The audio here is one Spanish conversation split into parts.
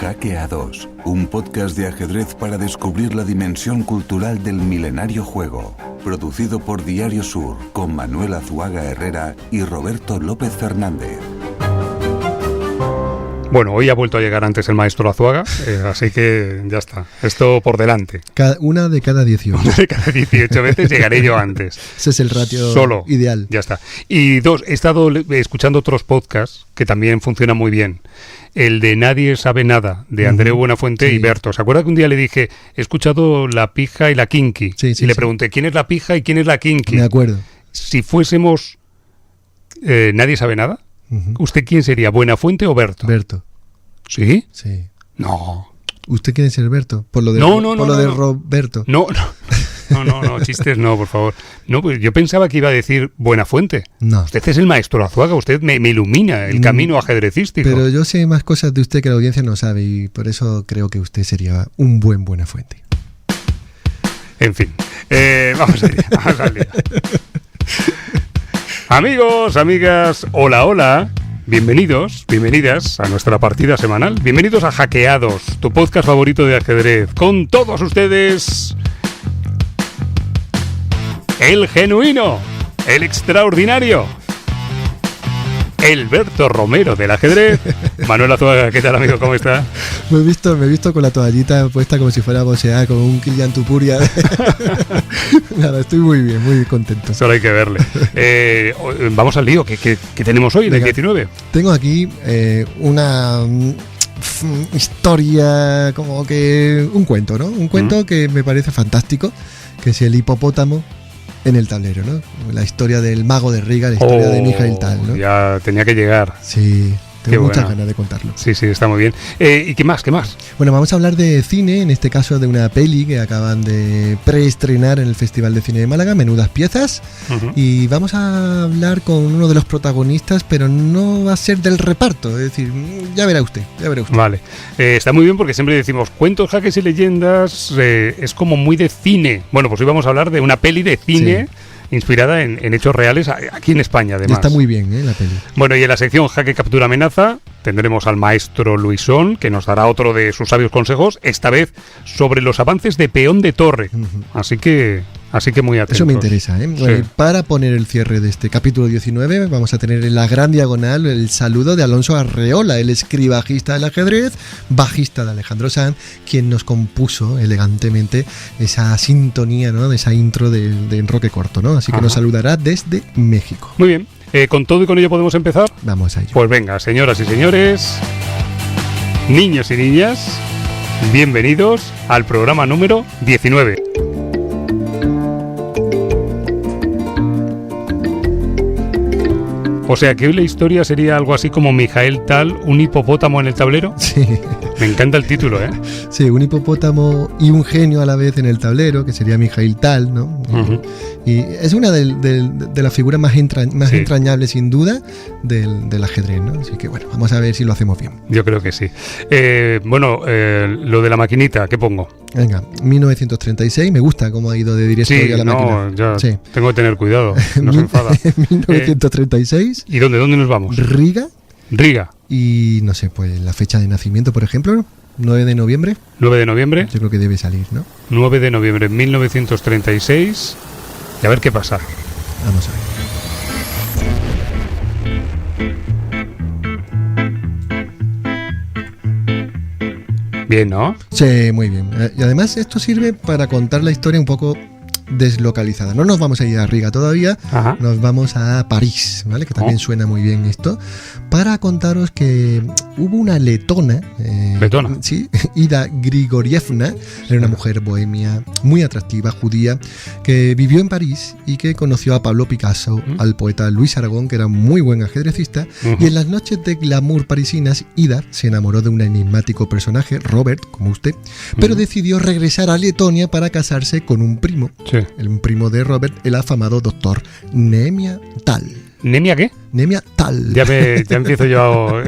Hackeados, un podcast de ajedrez para descubrir la dimensión cultural del milenario juego. Producido por Diario Sur, con Manuel Azuaga Herrera y Roberto López Fernández. Bueno, hoy ha vuelto a llegar antes el maestro Azuaga, así que ya está. Esto por delante. Una de cada 18. Una de cada 18 veces llegaré yo antes. Ese es el ratio solo, ideal. Ya está. Y dos, he estado escuchando otros podcasts que también funcionan muy bien. El de Nadie sabe nada, de Andreu Buenafuente y Berto. ¿Se acuerda que un día le dije, he escuchado La Pija y la Kinky? Y le pregunté, ¿quién es La Pija y quién es la Kinky? Me acuerdo. Si fuésemos Nadie sabe nada, ¿usted quién sería, Buenafuente o Berto? Berto. ¿Sí? Sí. No. ¿Usted quiere ser Berto? Por lo de, Roberto. No, chistes no, por favor. No, pues yo pensaba que iba a decir Buenafuente. No. Usted es el maestro Azuaga, usted me ilumina el camino ajedrecístico. Pero yo sé más cosas de usted que la audiencia no sabe y por eso creo que usted sería un buen Buenafuente. En fin, vamos al día. Amigos, amigas, hola. Bienvenidos, bienvenidas a nuestra partida semanal. Bienvenidos a Hackeados, tu podcast favorito de ajedrez. Con todos ustedes, el genuino, el extraordinario, el Berto Romero del ajedrez. Manuel Azuaga, ¿qué tal, amigo? ¿Cómo está? Me he visto con la toallita puesta como si fuera a boxear, como un Kilian Tupuria. Nada, estoy muy bien, muy contento. Solo hay que verle. Vamos al lío. ¿Qué tenemos hoy, del 19? Tengo aquí una historia, como que un cuento, ¿no? Un cuento que me parece fantástico, que es el hipopótamo en el tablero, ¿no? La historia del mago de Riga, la historia de Mijail Tal, ¿no? Ya tenía que llegar. Sí. Tengo muchas ganas de contarlo. Sí, está muy bien. ¿Y qué más? Bueno, vamos a hablar de cine, en este caso de una peli que acaban de preestrenar en el Festival de Cine de Málaga, Menudas Piezas, y vamos a hablar con uno de los protagonistas, pero no va a ser del reparto, es decir, ya verá usted. Vale, está muy bien porque siempre decimos cuentos, jaques y leyendas, es como muy de cine. Bueno, pues hoy vamos a hablar de una peli de cine. Sí. Inspirada en hechos reales aquí en España, además. Está muy bien, la peli. Bueno, y en la sección Jaque Captura Amenaza tendremos al maestro Luisón, que nos dará otro de sus sabios consejos, esta vez sobre los avances de peón de torre. Así que muy atentos. Eso me interesa, ¿eh? Bueno, sí. Para poner el cierre de este capítulo 19 vamos a tener en la gran diagonal el saludo de Alonso Arreola, el escribajista del ajedrez, bajista de Alejandro Sanz, quien nos compuso elegantemente esa sintonía, ¿no? De esa intro de Enroque Corto, ¿no? Así que nos saludará desde México. Muy bien. ¿Con todo y con ello podemos empezar? Vamos a ello. Pues venga, señoras y señores, niños y niñas, bienvenidos al programa número 19. O sea que hoy la historia sería algo así como Mijail Tal, un hipopótamo en el tablero. Sí. Me encanta el título, ¿eh? Sí, un hipopótamo y un genio a la vez en el tablero, que sería Mijail Tal, ¿no? Y es una de las figuras más entrañables, sin duda, del ajedrez, ¿no? Así que bueno, vamos a ver si lo hacemos bien. Yo creo que sí. Lo de la maquinita, ¿qué pongo? Venga, 1936, me gusta cómo ha ido de directo a la máquina. Ya tengo que tener cuidado, no se enfada. 1936. ¿Y dónde nos vamos? Riga. Y no sé, pues la fecha de nacimiento, por ejemplo, 9 de noviembre. 9 de noviembre. Yo creo que debe salir, ¿no? 9 de noviembre de 1936. Y a ver qué pasa. Vamos a ver. Bien, ¿no? Sí, muy bien. Y además esto sirve para contar la historia un poco deslocalizada. No nos vamos a ir a Riga todavía, nos vamos a París, ¿vale? Que también suena muy bien esto, para contaros que hubo una letona. Sí, Ida Grigorievna, era una mujer bohemia, muy atractiva, judía, que vivió en París y que conoció a Pablo Picasso, al poeta Luis Aragón, que era muy buen ajedrecista, y en las noches de glamour parisinas, Ida se enamoró de un enigmático personaje, Robert, como usted, pero decidió regresar a Letonia para casarse con un primo. Sí. Un primo de Robert, el afamado doctor Nehemia Tal. ¿Nemia qué? Nemia Tal. Ya empiezo yo,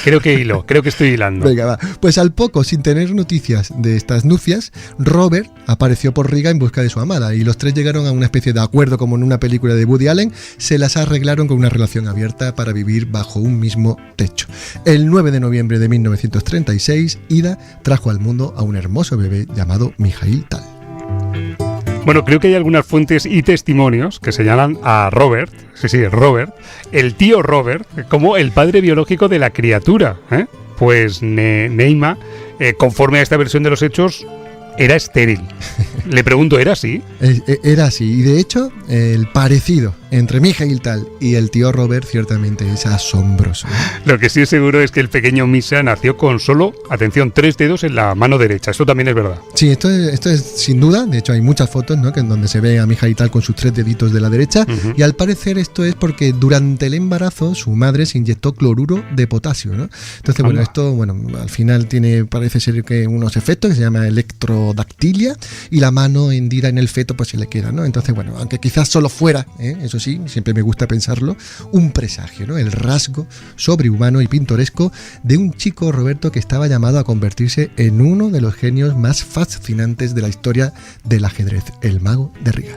creo que estoy hilando. Venga, va. Pues al poco, sin tener noticias de estas nupcias, Robert apareció por Riga en busca de su amada y los tres llegaron a una especie de acuerdo como en una película de Woody Allen, se las arreglaron con una relación abierta para vivir bajo un mismo techo. El 9 de noviembre de 1936, Ida trajo al mundo a un hermoso bebé llamado Mikhail Tal. Bueno, creo que hay algunas fuentes y testimonios que señalan a Robert, Robert, el tío Robert, como el padre biológico de la criatura, ¿eh? Pues Neima, conforme a esta versión de los hechos, era estéril. Le pregunto, ¿era así? Era así, y de hecho, el parecido entre Mikhail Tal y el tío Robert ciertamente es asombroso. Lo que sí es seguro es que el pequeño Misha nació con solo, atención, 3 dedos en la mano derecha. Esto también es verdad. Sí, esto es sin duda. De hecho, hay muchas fotos, ¿no?, que en donde se ve a Mikhail Tal con sus 3 deditos de la derecha. Y al parecer esto es porque durante el embarazo su madre se inyectó cloruro de potasio, ¿no? Entonces, esto al final parece ser que unos efectos que se llama electrodactilia, y la mano hendida en el feto pues se le queda, ¿no? Entonces, aunque quizás solo fuera, eso sí, siempre me gusta pensarlo, un presagio, ¿no? El rasgo sobrehumano y pintoresco de un chico, Roberto, que estaba llamado a convertirse en uno de los genios más fascinantes de la historia del ajedrez, el mago de Riga.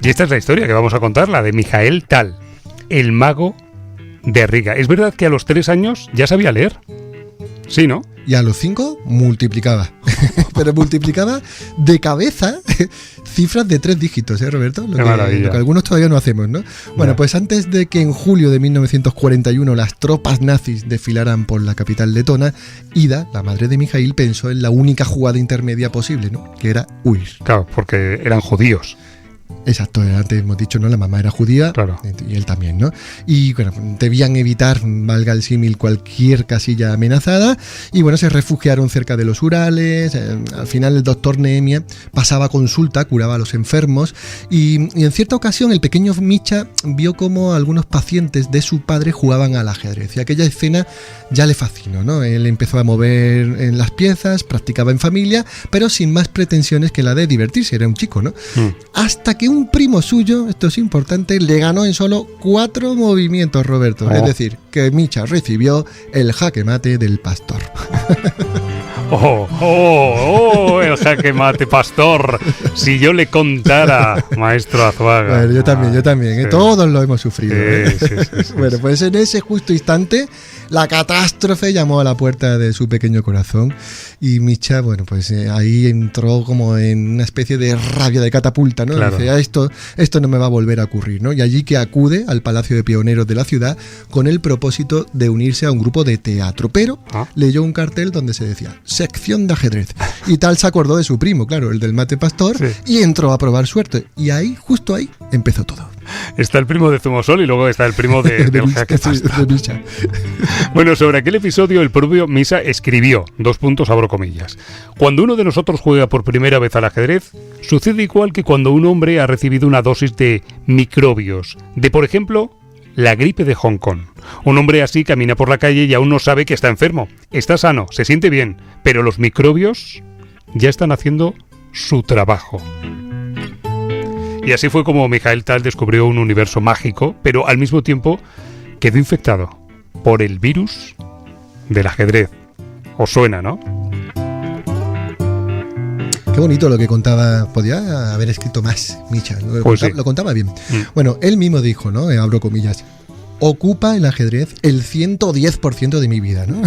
Y esta es la historia que vamos a contar, la de Mikhail Tal, el mago de Riga. ¿Es verdad que a los 3 años ya sabía leer? Sí, ¿no? Y a los 5 multiplicaba. Pero multiplicaba de cabeza cifras de 3 dígitos, Roberto? Lo que algunos todavía no hacemos, ¿no? Bueno, pues antes de que en julio de 1941 las tropas nazis desfilaran por la capital letona, Ida, la madre de Mikhail, pensó en la única jugada intermedia posible, ¿no?, que era huir. Claro, porque eran judíos. Exacto, antes hemos dicho, ¿no?, la mamá era judía, claro, y él también, ¿no? Y debían evitar, valga el símil, cualquier casilla amenazada, y se refugiaron cerca de los Urales. Al final el doctor Nehemia pasaba consulta, curaba a los enfermos, y en cierta ocasión el pequeño Misha vio cómo algunos pacientes de su padre jugaban al ajedrez, y aquella escena ya le fascinó, ¿no? Él empezó a mover en las piezas, practicaba en familia, pero sin más pretensiones que la de divertirse, era un chico, ¿no? Hasta que un primo suyo, esto es importante, le ganó en solo 4 movimientos, Roberto. Es decir, que Misha recibió el jaque mate del pastor. El jaque mate, pastor. Si yo le contara, maestro Azuaga. Bueno, yo también. Sí. Todos lo hemos sufrido. Sí. Pues en ese justo instante, la catástrofe llamó a la puerta de su pequeño corazón, y Misha, ahí entró como en una especie de rabia de catapulta, ¿no? Claro. Dice, esto no me va a volver a ocurrir, ¿no? Y allí que acude al Palacio de Pioneros de la ciudad con el propósito de unirse a un grupo de teatro, pero leyó un cartel donde se decía sección de ajedrez, y Tal se acordó de su primo, claro, el del mate pastor, y entró a probar suerte, y ahí, justo ahí, empezó todo. Está el primo de Zumosol y luego está el primo del jaque pastor. Bueno, sobre aquel episodio el propio Misha escribió, abro comillas: cuando uno de nosotros juega por primera vez al ajedrez, sucede igual que cuando un hombre ha recibido una dosis de microbios, de por ejemplo, la gripe de Hong Kong. Un hombre así camina por la calle y aún no sabe que está enfermo. Está sano, se siente bien, pero los microbios ya están haciendo su trabajo. Y así fue como Mikhail Tal descubrió un universo mágico, pero al mismo tiempo quedó infectado por el virus del ajedrez. ¿Os suena, no? Qué bonito lo que contaba. Podía haber escrito más, Misha. Lo contaba bien. Bueno, él mismo dijo, ¿no? Abro comillas: ocupa el ajedrez el 110% de mi vida, ¿no?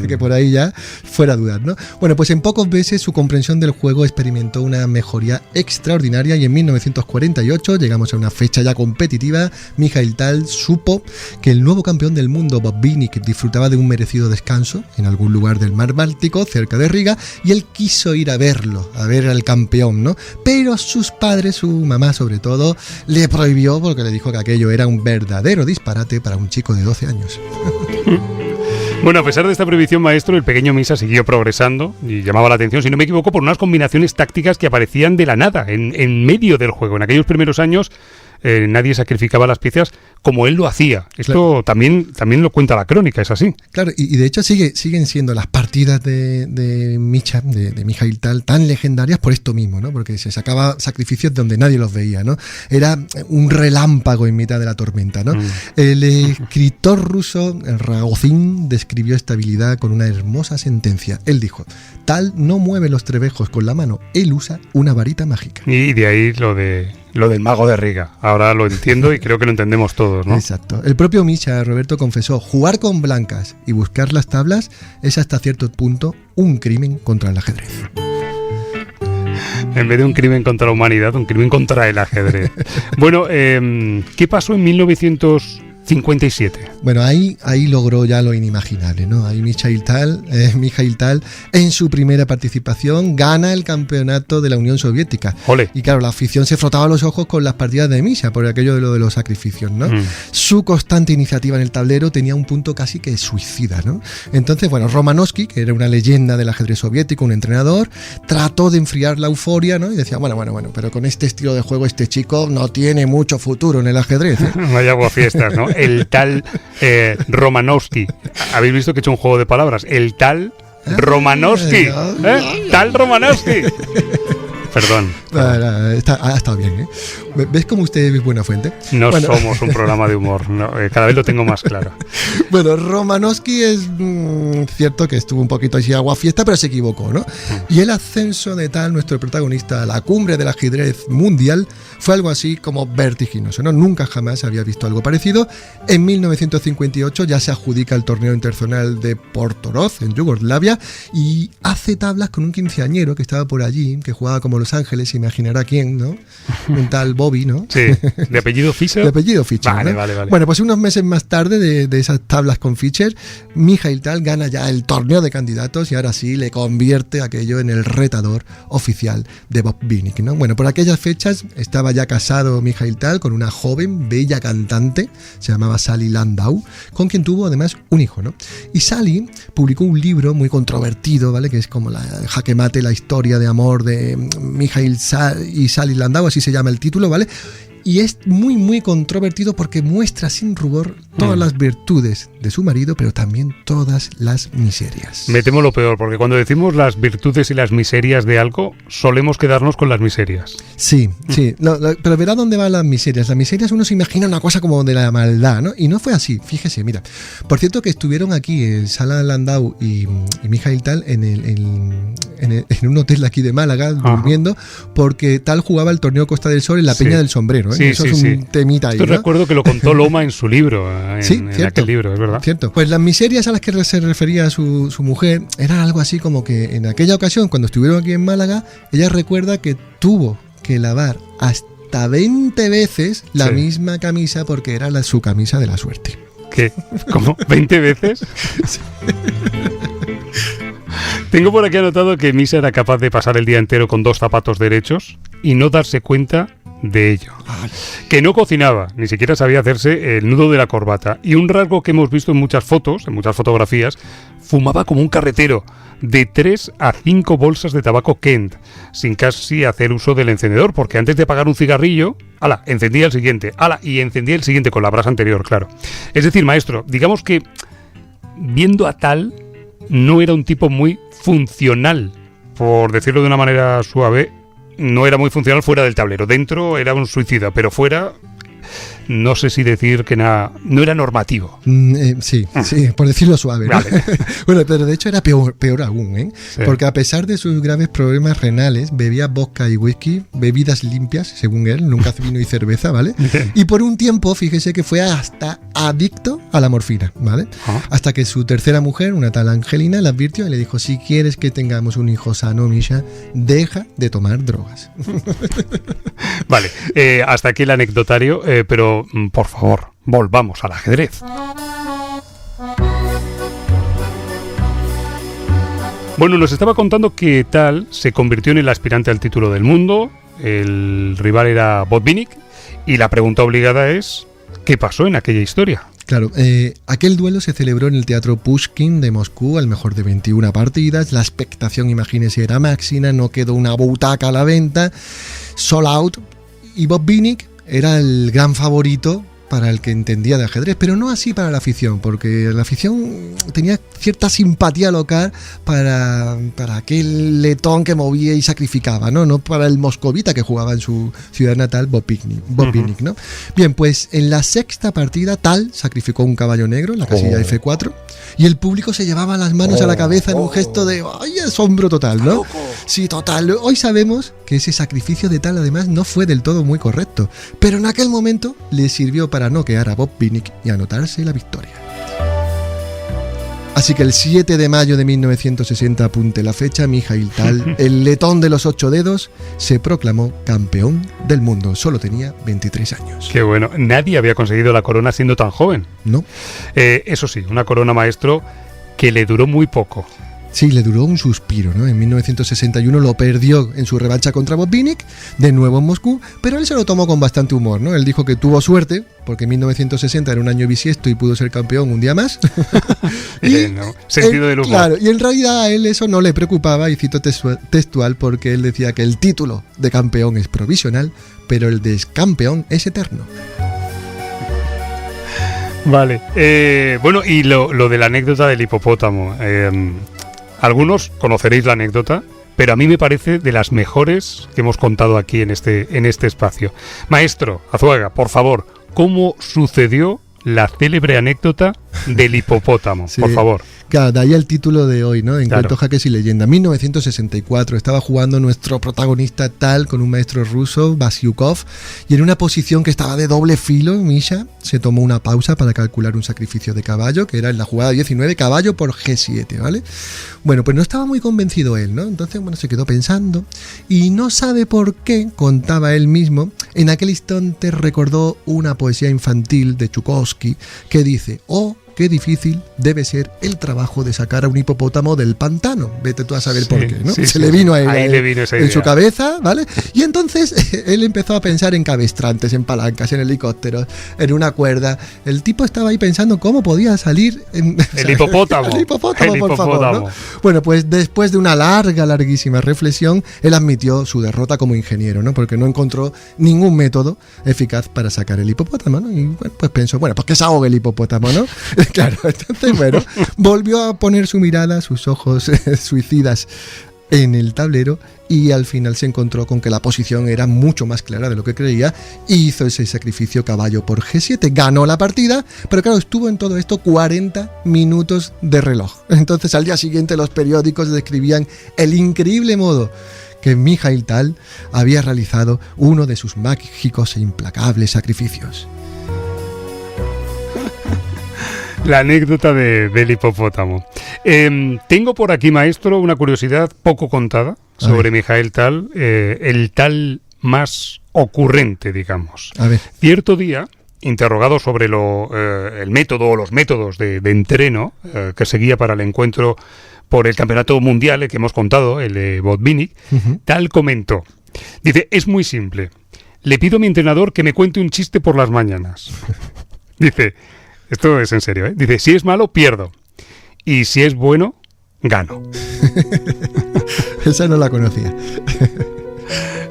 Que por ahí ya fuera dudas, ¿no? Bueno, pues en pocos meses su comprensión del juego experimentó una mejoría extraordinaria, y en 1948 llegamos a una fecha ya competitiva. Mikhail Tal supo que el nuevo campeón del mundo, Botvinnik, disfrutaba de un merecido descanso en algún lugar del mar Báltico, cerca de Riga, y él quiso ir a verlo, a ver al campeón, ¿no? Pero sus padres, su mamá sobre todo, le prohibió, porque le dijo que aquello era un verdadero disparate para un chico de 12 años. Bueno, a pesar de esta prohibición, maestro, el pequeño Misha siguió progresando y llamaba la atención, si no me equivoco, por unas combinaciones tácticas que aparecían de la nada, en medio del juego. En aquellos primeros años, nadie sacrificaba las piezas como él lo hacía. Esto también lo cuenta la crónica, es así. Claro, y de hecho siguen siendo las partidas de Misha, de Mikhail Tal, tan legendarias por esto mismo, ¿no? Porque se sacaba sacrificios donde nadie los veía, ¿no? Era un relámpago en mitad de la tormenta, ¿no? El escritor ruso Ragozin describió esta habilidad con una hermosa sentencia. Él dijo: Tal no mueve los trebejos con la mano, él usa una varita mágica. Y de ahí lo del mago de Riga. Ahora lo entiendo y creo que lo entendemos todos, ¿no? Exacto. El propio Misha, Roberto, confesó: jugar con blancas y buscar las tablas es hasta cierto punto un crimen contra el ajedrez. En vez de un crimen contra la humanidad, un crimen contra el ajedrez. Bueno, ¿qué pasó en 1957? Bueno, ahí logró ya lo inimaginable, ¿no? Ahí Mikhail Tal, en su primera participación, gana el campeonato de la Unión Soviética. ¡Ole! Y claro, la afición se frotaba los ojos con las partidas de Misha, por aquello de los sacrificios, ¿no? Su constante iniciativa en el tablero tenía un punto casi que suicida, ¿no? Entonces, bueno, Romanovsky, que era una leyenda del ajedrez soviético, un entrenador, trató de enfriar la euforia, ¿no? Y decía, bueno, pero con este estilo de juego este chico no tiene mucho futuro en el ajedrez, ¿eh? Vaya aguafiestas, ¿no? El tal Romanovsky. ¿Habéis visto que he hecho un juego de palabras? El tal Romanovsky. Tal Romanovsky. Perdón. Ha estado bien, ¿eh? ¿Ves cómo usted es buena fuente? No somos un programa de humor, no, cada vez lo tengo más claro. Bueno, Romanovsky es cierto que estuvo un poquito así aguafiesta, pero se equivocó, ¿no? Y el ascenso de Tal, nuestro protagonista, a la cumbre del ajedrez mundial, fue algo así como vertiginoso, ¿no? Nunca jamás había visto algo parecido. En 1958 ya se adjudica el torneo internacional de Portorozh, en Yugoslavia, y hace tablas con un quinceañero que estaba por allí, que jugaba como Los Ángeles, imaginará quién, ¿no? Un tal Bobby, ¿no? Sí, ¿de apellido Fischer? De apellido Fischer, vale, ¿no? Vale. Bueno, pues unos meses más tarde de esas tablas con Fischer, Mikhail Tal gana ya el torneo de candidatos y ahora sí le convierte aquello en el retador oficial de Bob Binick, ¿no? Bueno, por aquellas fechas estaba ya casado Mikhail Tal con una joven, bella cantante, se llamaba Sally Landau, con quien tuvo además un hijo, ¿no? Y Sally publicó un libro muy controvertido, ¿vale? Que es como jaque mate, la historia de amor de Mikhail y Sally Landau, así se llama el título, ¿vale? Y es muy, muy controvertido porque muestra sin rubor todas las virtudes de su marido, pero también todas las miserias. Me temo lo peor, porque cuando decimos las virtudes y las miserias de algo, solemos quedarnos con las miserias. Sí. Pero verá dónde van las miserias. Las miserias uno se imagina una cosa como de la maldad, ¿no? Y no fue así, fíjese, mira. Por cierto que estuvieron aquí Sally Landau y Mikhail Tal en un hotel aquí de Málaga, durmiendo, porque Tal jugaba el torneo Costa del Sol en la Peña del Sombrero, ¿eh? Sí, eso es un temita ahí, Esto ¿no? recuerdo que lo contó Loma en su libro, en aquel libro, es verdad. Cierto. Pues las miserias a las que se refería su mujer eran algo así como que en aquella ocasión, cuando estuvieron aquí en Málaga, ella recuerda que tuvo que lavar hasta 20 veces la misma camisa porque era su camisa de la suerte. ¿Qué? ¿Cómo? ¿20 veces? Sí. Tengo por aquí anotado que Misha era capaz de pasar el día entero con 2 zapatos derechos y no darse cuenta de ello. Que no cocinaba, ni siquiera sabía hacerse el nudo de la corbata. Y un rasgo que hemos visto en muchas fotos, en muchas fotografías, fumaba como un carretero, de 3 a 5 bolsas de tabaco Kent, sin casi hacer uso del encendedor, porque antes de apagar un cigarrillo, encendía el siguiente, y encendía el siguiente con la brasa anterior, claro. Es decir, maestro, digamos que viendo a Tal, no era un tipo muy funcional, por decirlo de una manera suave. No era muy funcional fuera del tablero. Dentro era un suicida, pero fuera, no sé si decir que no era normativo. Sí, por decirlo suave, ¿no? Vale. Bueno, pero de hecho era peor aún, ¿eh? Sí. Porque a pesar de sus graves problemas renales, bebía vodka y whisky, bebidas limpias, según él, nunca vino y cerveza, ¿vale? Bien. Y por un tiempo, fíjese que fue hasta adicto a la morfina, ¿vale? Hasta que su tercera mujer, una tal Angelina, le advirtió y le dijo: si quieres que tengamos un hijo sano, Misha, deja de tomar drogas. Vale, hasta aquí el anecdotario, pero por favor, volvamos al ajedrez. Bueno, nos estaba contando que Tal se convirtió en el aspirante al título del mundo, el rival era Bob Binick, y la pregunta obligada es: ¿qué pasó en aquella historia? Claro, aquel duelo se celebró en el Teatro Pushkin de Moscú, al mejor de 21 partidas. La expectación, imagínese, era máxima, no quedó una butaca a la venta, sold out. Y Bob Binick era el gran favorito para el que entendía de ajedrez, pero no así para la afición, porque la afición tenía cierta simpatía local para aquel letón que movía y sacrificaba, no para el moscovita que jugaba en su ciudad natal, Botvinnik, ¿no? Bien, pues en la sexta partida Tal sacrificó un caballo negro en la casilla F4 y el público se llevaba las manos a la cabeza en un gesto de ¡ay, asombro total!, ¿no? Sí, total. Hoy sabemos que ese sacrificio de Tal además no fue del todo muy correcto, pero en aquel momento le sirvió para noquear a Botvinnik y anotarse la victoria. Así que el 7 de mayo de 1960, apunte la fecha, Mikhail Tal, el letón de los 8 dedos, se proclamó campeón del mundo. Solo tenía 23 años. Qué bueno. Nadie había conseguido la corona siendo tan joven. No. Eso sí, una corona, maestro, que le duró muy poco. Sí, le duró un suspiro, ¿no? En 1961 lo perdió en su revancha contra Botvinnik, de nuevo en Moscú, pero él se lo tomó con bastante humor, ¿no? Él dijo que tuvo suerte, porque 1960 era un año bisiesto y pudo ser campeón un día más. Sentido del humor. Claro, y en realidad a él eso no le preocupaba, y cito textual, porque él decía que el título de campeón es provisional, pero el de campeón es eterno. Vale. Bueno, y lo de la anécdota del hipopótamo. Algunos conoceréis la anécdota, pero a mí me parece de las mejores que hemos contado aquí en este espacio. Maestro Azuaga, por favor, ¿cómo sucedió la célebre anécdota del hipopótamo? Sí, por favor. Claro, de ahí el título de hoy, ¿no? En Cuentos, Jaques y Leyenda. 1964, estaba jugando nuestro protagonista Tal con un maestro ruso, Vasyukov, y en una posición que estaba de doble filo, Misha se tomó una pausa para calcular un sacrificio de caballo, que era en la jugada 19, caballo por G7, ¿vale? Bueno, pues no estaba muy convencido él, ¿no? Entonces, bueno, se quedó pensando y no sabe por qué, contaba él mismo, en aquel instante recordó una poesía infantil de Chukovsky que dice: "Oh, qué difícil debe ser el trabajo de sacar a un hipopótamo del pantano". Vete tú a saber por qué, ¿no? Se le vino a él le vino esa idea en su cabeza, ¿vale? Y entonces él empezó a pensar en cabestrantes, en palancas, en helicópteros, en una cuerda. El tipo estaba ahí pensando cómo podía salir el hipopótamo. El hipopótamo, por favor, ¿no? Bueno, pues después de una larguísima reflexión, él admitió su derrota como ingeniero, ¿no? Porque no encontró ningún método eficaz para sacar el hipopótamo, ¿no? Y bueno, pues pensó, bueno, pues que se ahogue el hipopótamo, ¿no? Claro, entonces, bueno, volvió a poner su mirada, sus ojos suicidas en el tablero, y al final se encontró con que la posición era mucho más clara de lo que creía, y hizo ese sacrificio caballo por G7, ganó la partida, pero claro, estuvo en todo esto 40 minutos de reloj. Entonces al día siguiente los periódicos describían el increíble modo que Mikhail Tal había realizado uno de sus mágicos e implacables sacrificios. La anécdota del hipopótamo. Tengo por aquí, maestro, una curiosidad poco contada sobre Mikhail Tal, el Tal más ocurrente, digamos. A ver. Cierto día, interrogado sobre el método o los métodos de entreno que seguía para el encuentro por el campeonato mundial, el que hemos contado, el de Botvinnik, Tal comentó, dice: "Es muy simple. Le pido a mi entrenador que me cuente un chiste por las mañanas". Dice... Esto es en serio, ¿eh? Dice: "Si es malo, pierdo. Y si es bueno, gano". Esa no la conocía.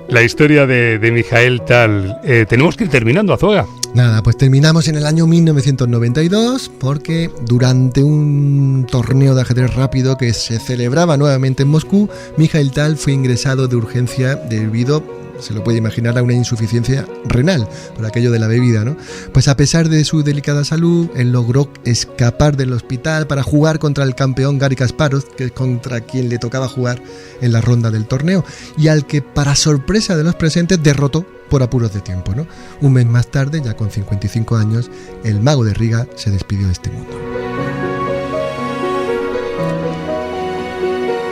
La historia de Mikhail Tal. Tenemos que ir terminando, Azuaga. Nada, pues terminamos en el año 1992, porque durante un torneo de ajedrez rápido que se celebraba nuevamente en Moscú, Mikhail Tal fue ingresado de urgencia debido, se lo puede imaginar, a una insuficiencia renal por aquello de la bebida, ¿no? Pues a pesar de su delicada salud, él logró escapar del hospital para jugar contra el campeón Garry Kasparov, que es contra quien le tocaba jugar en la ronda del torneo, y al que, para sorpresa de los presentes, derrotó por apuros de tiempo, ¿no? Un mes más tarde, ya con 55 años, el mago de Riga se despidió de este mundo.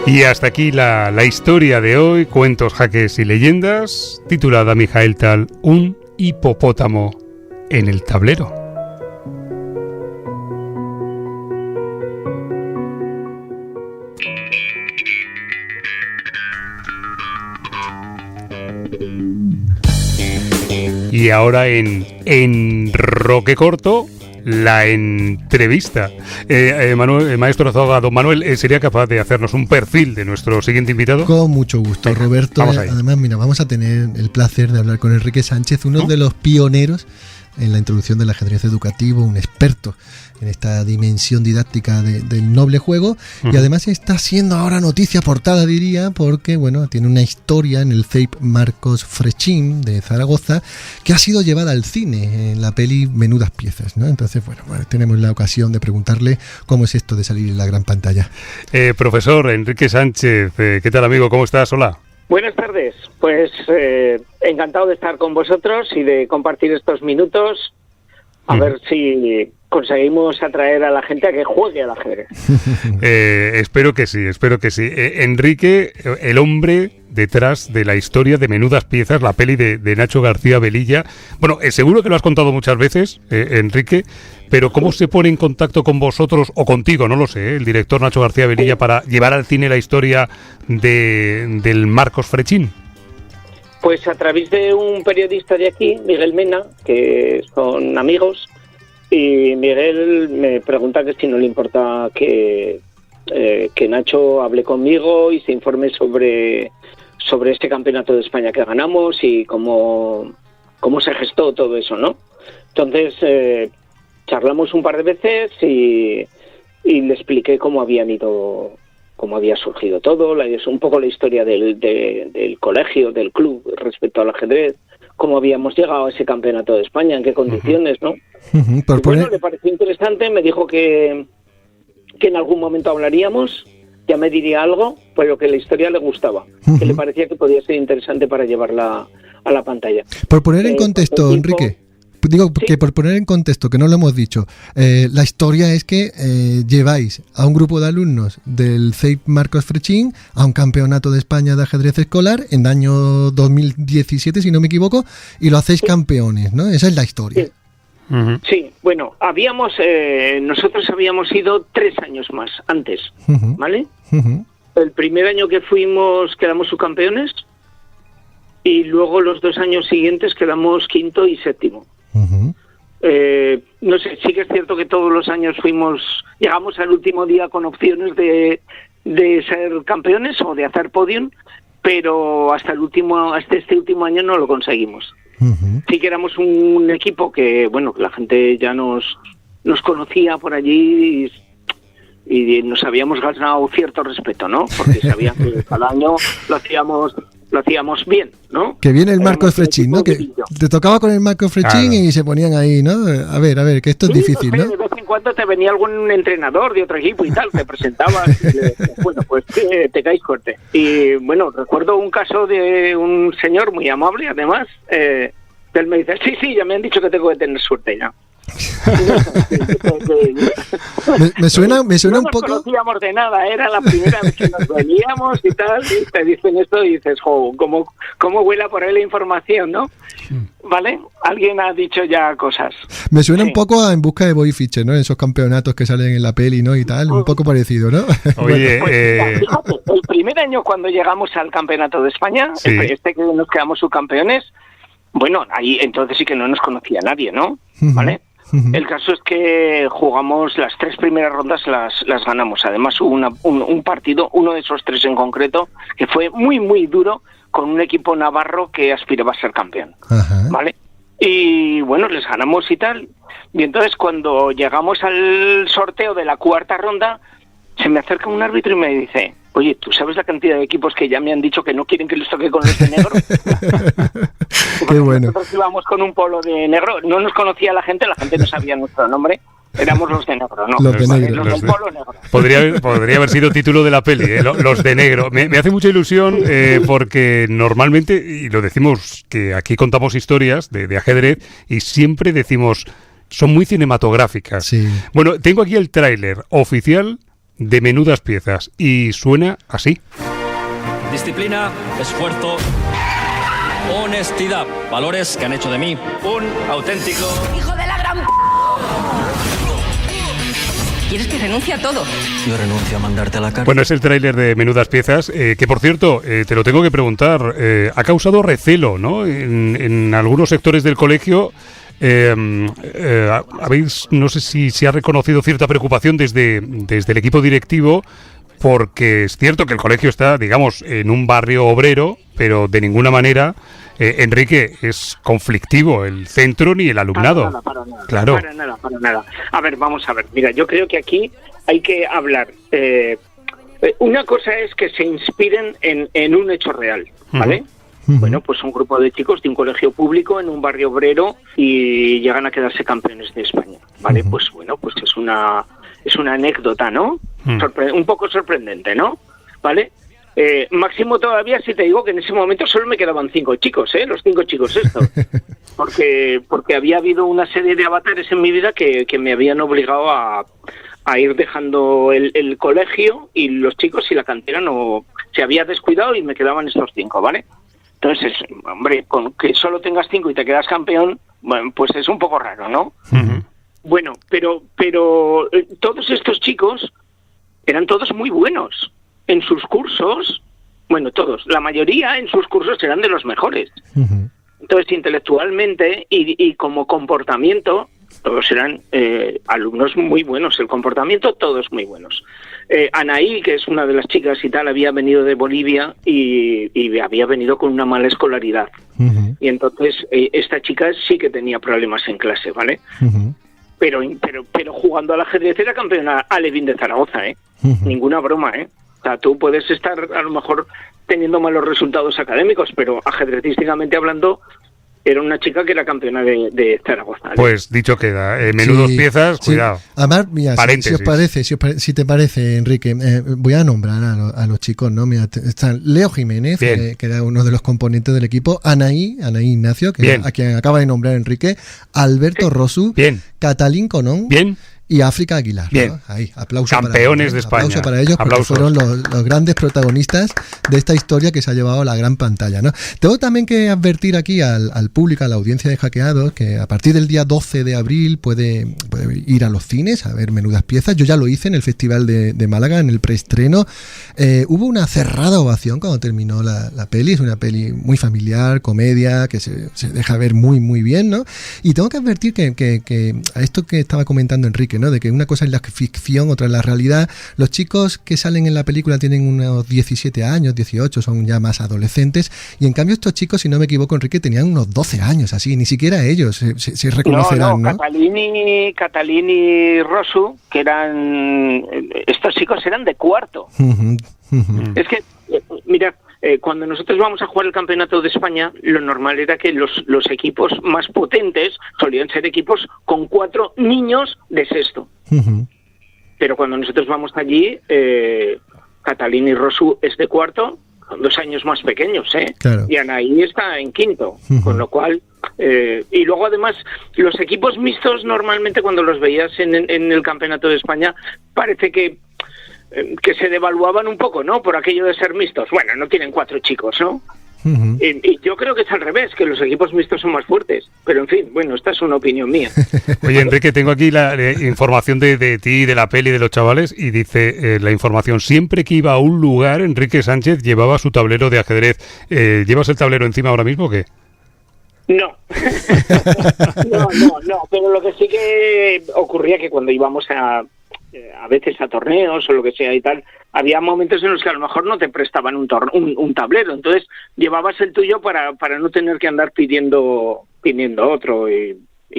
Y hasta aquí la historia de hoy, Cuentos, Jaques y Leyendas, titulada Mikhail Tal, un hipopótamo en el tablero. Y ahora en Roque Corto, la entrevista. Maestro Azuaga, don Manuel, ¿sería capaz de hacernos un perfil de nuestro siguiente invitado? Con mucho gusto, venga, Roberto. Además, mira, vamos a tener el placer de hablar con Enrique Sánchez, uno de los pioneros en la introducción del ajedrez educativo, un experto en esta dimensión didáctica del noble juego, y además está siendo ahora noticia portada, diría, porque bueno, tiene una historia en el CEIP Marcos Frechín de Zaragoza que ha sido llevada al cine en la peli Menudas Piezas, ¿no? Entonces, bueno, tenemos la ocasión de preguntarle cómo es esto de salir en la gran pantalla. Profesor Enrique Sánchez, ¿qué tal, amigo? ¿Cómo estás? Hola. Buenas tardes, pues encantado de estar con vosotros y de compartir estos minutos, a ver si conseguimos atraer a la gente a que juegue al ajedrez. Espero que sí, Enrique, el hombre detrás de la historia de Menudas Piezas, la peli de Nacho García Velilla. Bueno, seguro que lo has contado muchas veces, Enrique, pero ¿cómo se pone en contacto con vosotros, o contigo, no lo sé, el director Nacho García Velilla, para llevar al cine la historia del Marcos Frechín? Pues a través de un periodista de aquí, Miguel Mena, que son amigos, y Miguel me pregunta que si no le importa que Nacho hable conmigo y se informe sobre este campeonato de España que ganamos y cómo se gestó todo eso, ¿no? Entonces charlamos un par de veces y le expliqué cómo había surgido todo, un poco la historia del colegio, del club respecto al ajedrez, cómo habíamos llegado a ese campeonato de España, en qué condiciones, ¿no? Bueno, le pareció interesante, me dijo que en algún momento hablaríamos, ya me diría algo, pero que la historia le gustaba, que le parecía que podía ser interesante para llevarla a la pantalla. Por poner en contexto, Enrique, digo que por poner en contexto, que no lo hemos dicho, la historia es que lleváis a un grupo de alumnos del CEIP Marcos Frechín a un campeonato de España de ajedrez escolar en el año 2017, si no me equivoco, y lo hacéis campeones, ¿no? Esa es la historia. Sí. Sí, bueno, nosotros habíamos ido 3 años más antes, ¿vale? El primer año que fuimos quedamos subcampeones y luego los 2 años siguientes quedamos 5º y 7º. No sé, sí que es cierto que todos los años llegamos al último día con opciones de ser campeones o de hacer podium, pero hasta este último año no lo conseguimos. Sí que éramos un equipo que, bueno, la gente ya nos conocía por allí y nos habíamos ganado cierto respeto, ¿no? Porque sabían que cada año lo hacíamos bien, ¿no? Que viene el Marcos Frechín, ¿no? Que te tocaba con el Marcos Frechín y se ponían ahí, ¿no? A ver, que esto es difícil, ¿no? De vez en cuando te venía algún entrenador de otro equipo y tal, te presentabas y le decías, bueno, pues te caes fuerte. Y bueno, recuerdo un caso de un señor muy amable, además, él me dice, sí, ya me han dicho que tengo que tener suerte ya. me suena un poco. No nos conocíamos de nada, era la primera vez que nos veníamos y tal, y te dicen esto y dices, cómo vuela por ahí la información, ¿no? ¿Vale? Alguien ha dicho ya cosas. Me suena un poco a En busca de Bobby Fischer, ¿no? En esos campeonatos que salen en la peli, ¿no? Y tal, un poco parecido, ¿no? Oye, fíjate, el primer año cuando llegamos al campeonato de España, que nos quedamos subcampeones, bueno, ahí entonces sí que no nos conocía nadie, ¿no? ¿Vale? El caso es que jugamos las 3 primeras rondas, las ganamos. Además hubo un partido, uno de esos 3 en concreto, que fue muy, muy duro, con un equipo navarro que aspiraba a ser campeón. ¿Vale? Y bueno, les ganamos y tal. Y entonces cuando llegamos al sorteo de la 4ª ronda, se me acerca un árbitro y me dice, oye, ¿tú sabes la cantidad de equipos que ya me han dicho que no quieren que les toque con los de negro? Qué bueno. Nosotros íbamos con un polo de negro, no nos conocía la gente no sabía nuestro nombre, éramos los de negro, ¿no? Los de negro. Los del polo negro. Podría haber sido título de la peli, los de negro. Me hace mucha ilusión porque normalmente, y lo decimos, que aquí contamos historias de ajedrez y siempre decimos, son muy cinematográficas. Sí. Bueno, tengo aquí el tráiler oficial de Menudas Piezas y suena así. Disciplina, esfuerzo, honestidad, valores que han hecho de mí un auténtico ¡hijo de la gran p***! ¿Quieres que renuncie a todo? Yo renuncio a mandarte a la cárcel. Bueno, es el tráiler de Menudas Piezas, que por cierto, te lo tengo que preguntar, ha causado recelo, ¿no? En algunos sectores del colegio, habéis, no sé si se ha reconocido cierta preocupación desde el equipo directivo, porque es cierto que el colegio está, digamos, en un barrio obrero, pero de ninguna manera, Enrique, es conflictivo el centro ni el alumnado. Para nada. Claro. Para nada. A ver, vamos a ver. Mira, yo creo que aquí hay que hablar. Una cosa es que se inspiren en un hecho real, ¿vale? Bueno, pues un grupo de chicos de un colegio público en un barrio obrero y llegan a quedarse campeones de España, ¿vale? Pues bueno, pues es una anécdota, ¿no? Un poco sorprendente, ¿no? ¿Vale? Máximo todavía si te digo que en ese momento solo me quedaban 5 chicos, los 5 chicos estos. Porque había habido una serie de avatares en mi vida que me habían obligado a ir dejando el colegio y los chicos y la cantera no se había descuidado y me quedaban estos 5, ¿vale? Entonces, hombre, con que solo tengas 5 y te quedas campeón, bueno, pues es un poco raro, ¿no? Bueno, pero todos estos chicos eran todos muy buenos en sus cursos. Bueno, todos, la mayoría en sus cursos eran de los mejores. Entonces, intelectualmente y como comportamiento, todos eran alumnos muy buenos. El comportamiento, todos muy buenos. Anaí, que es una de las chicas y tal, había venido de Bolivia y había venido con una mala escolaridad. Y entonces esta chica sí que tenía problemas en clase, ¿vale? Pero jugando al ajedrez era campeona alevín de Zaragoza, Ninguna broma, O sea, tú puedes estar a lo mejor teniendo malos resultados académicos, pero ajedrecísticamente hablando, era una chica que era campeona de Zaragoza, ¿vale? Pues dicho queda, menudos piezas, cuidado. Además, mira, si te parece, Enrique, voy a nombrar a los chicos, ¿no? Mira, están Leo Jiménez, que era uno de los componentes del equipo, Anaí Ignacio, a quien acaba de nombrar Enrique, Alberto Rosu, Catalín Conón, y África Aguilar. Bien. ¿no? Ahí, aplauso campeones de España. Aplauso para ellos, porque fueron los grandes protagonistas de esta historia que se ha llevado a la gran pantalla, ¿no? Tengo también que advertir aquí al público, a la audiencia de Hackeados, que a partir del día 12 de abril puede ir a los cines a ver Menudas Piezas. Yo ya lo hice en el Festival de Málaga, en el preestreno. Hubo una cerrada ovación cuando terminó la peli. Es una peli muy familiar, comedia, que se deja ver muy, muy bien, ¿no? Y tengo que advertir que a esto que estaba comentando Enrique, ¿no? De que una cosa es la ficción, otra es la realidad. Los chicos que salen en la película tienen unos 17 años, 18, son ya más adolescentes, y en cambio estos chicos, si no me equivoco, Enrique, tenían unos 12 años, así, ni siquiera ellos se reconocerán, ¿no? Catalín y Rosu, que eran... Estos chicos eran de cuarto. Es que, mira... cuando nosotros vamos a jugar el campeonato de España, lo normal era que los equipos más potentes solían ser equipos con 4 niños de sexto. Pero cuando nosotros vamos allí, Catalín y Rosu es de cuarto, son 2 años más pequeños, Claro. Y Anaí está en quinto, con lo cual... y luego además los equipos mixtos normalmente cuando los veías en el campeonato de España parece que se devaluaban un poco, ¿no? Por aquello de ser mixtos. Bueno, no tienen 4 chicos, ¿no? Y yo creo que es al revés, que los equipos mixtos son más fuertes. Pero en fin, bueno, esta es una opinión mía. Oye, Enrique, tengo aquí la información de ti, de la peli, de los chavales, y dice la información: siempre que iba a un lugar, Enrique Sánchez llevaba su tablero de ajedrez. ¿Llevas el tablero encima ahora mismo o qué? No. No, pero lo que sí que ocurría que cuando íbamos a veces a torneos o lo que sea y tal, había momentos en los que a lo mejor no te prestaban un tablero, entonces llevabas el tuyo para no tener que andar pidiendo otro y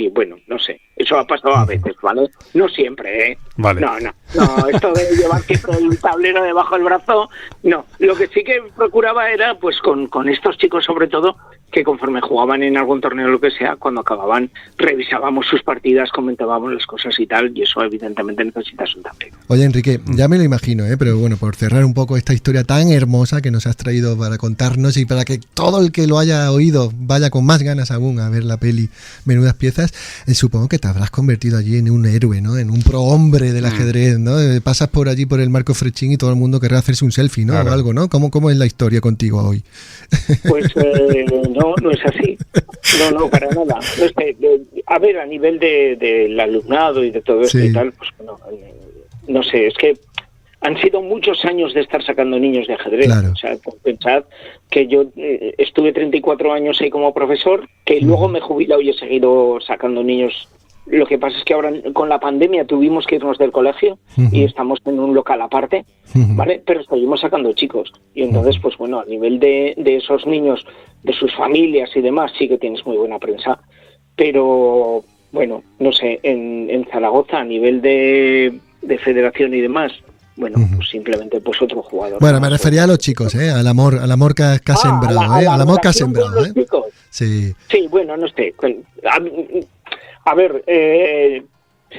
bueno, no sé, eso ha pasado a veces, ¿vale? No siempre, Vale. No, esto de llevar siempre el tablero debajo del brazo, no. Lo que sí que procuraba era, pues con estos chicos sobre todo, que conforme jugaban en algún torneo o lo que sea, cuando acababan, revisábamos sus partidas, comentábamos las cosas y tal, y eso evidentemente necesitas un tablero. Oye, Enrique, ya me lo imagino, pero bueno, por cerrar un poco esta historia tan hermosa que nos has traído para contarnos y para que todo el que lo haya oído vaya con más ganas aún a ver la peli Menudas Piezas, supongo que te habrás convertido allí en un héroe, ¿no? En un prohombre del ajedrez, ¿no? Pasas por allí por el Marco Frechín y todo el mundo querrá hacerse un selfie, ¿no? Claro. O algo, ¿no? ¿Cómo es la historia contigo hoy? Pues no es así. No, para nada. A ver, a nivel del alumnado y de todo esto y tal, pues no sé, es que han sido muchos años de estar sacando niños de ajedrez. Claro. O sea, pensad que yo estuve 34 años ahí como profesor, que luego me he jubilado y he seguido sacando niños. Lo que pasa es que ahora con la pandemia tuvimos que irnos del colegio y estamos en un local aparte, ¿vale? Pero seguimos sacando chicos. Y entonces, pues bueno, a nivel de esos niños, de sus familias y demás, sí que tienes muy buena prensa. Pero, bueno, no sé, en Zaragoza, a nivel de federación y demás, bueno, pues simplemente pues otro jugador. Bueno, me refería a los chicos, al amor que has sembrado, al amor que has sembrado, los chicos. Sí, bueno, no sé. A ver,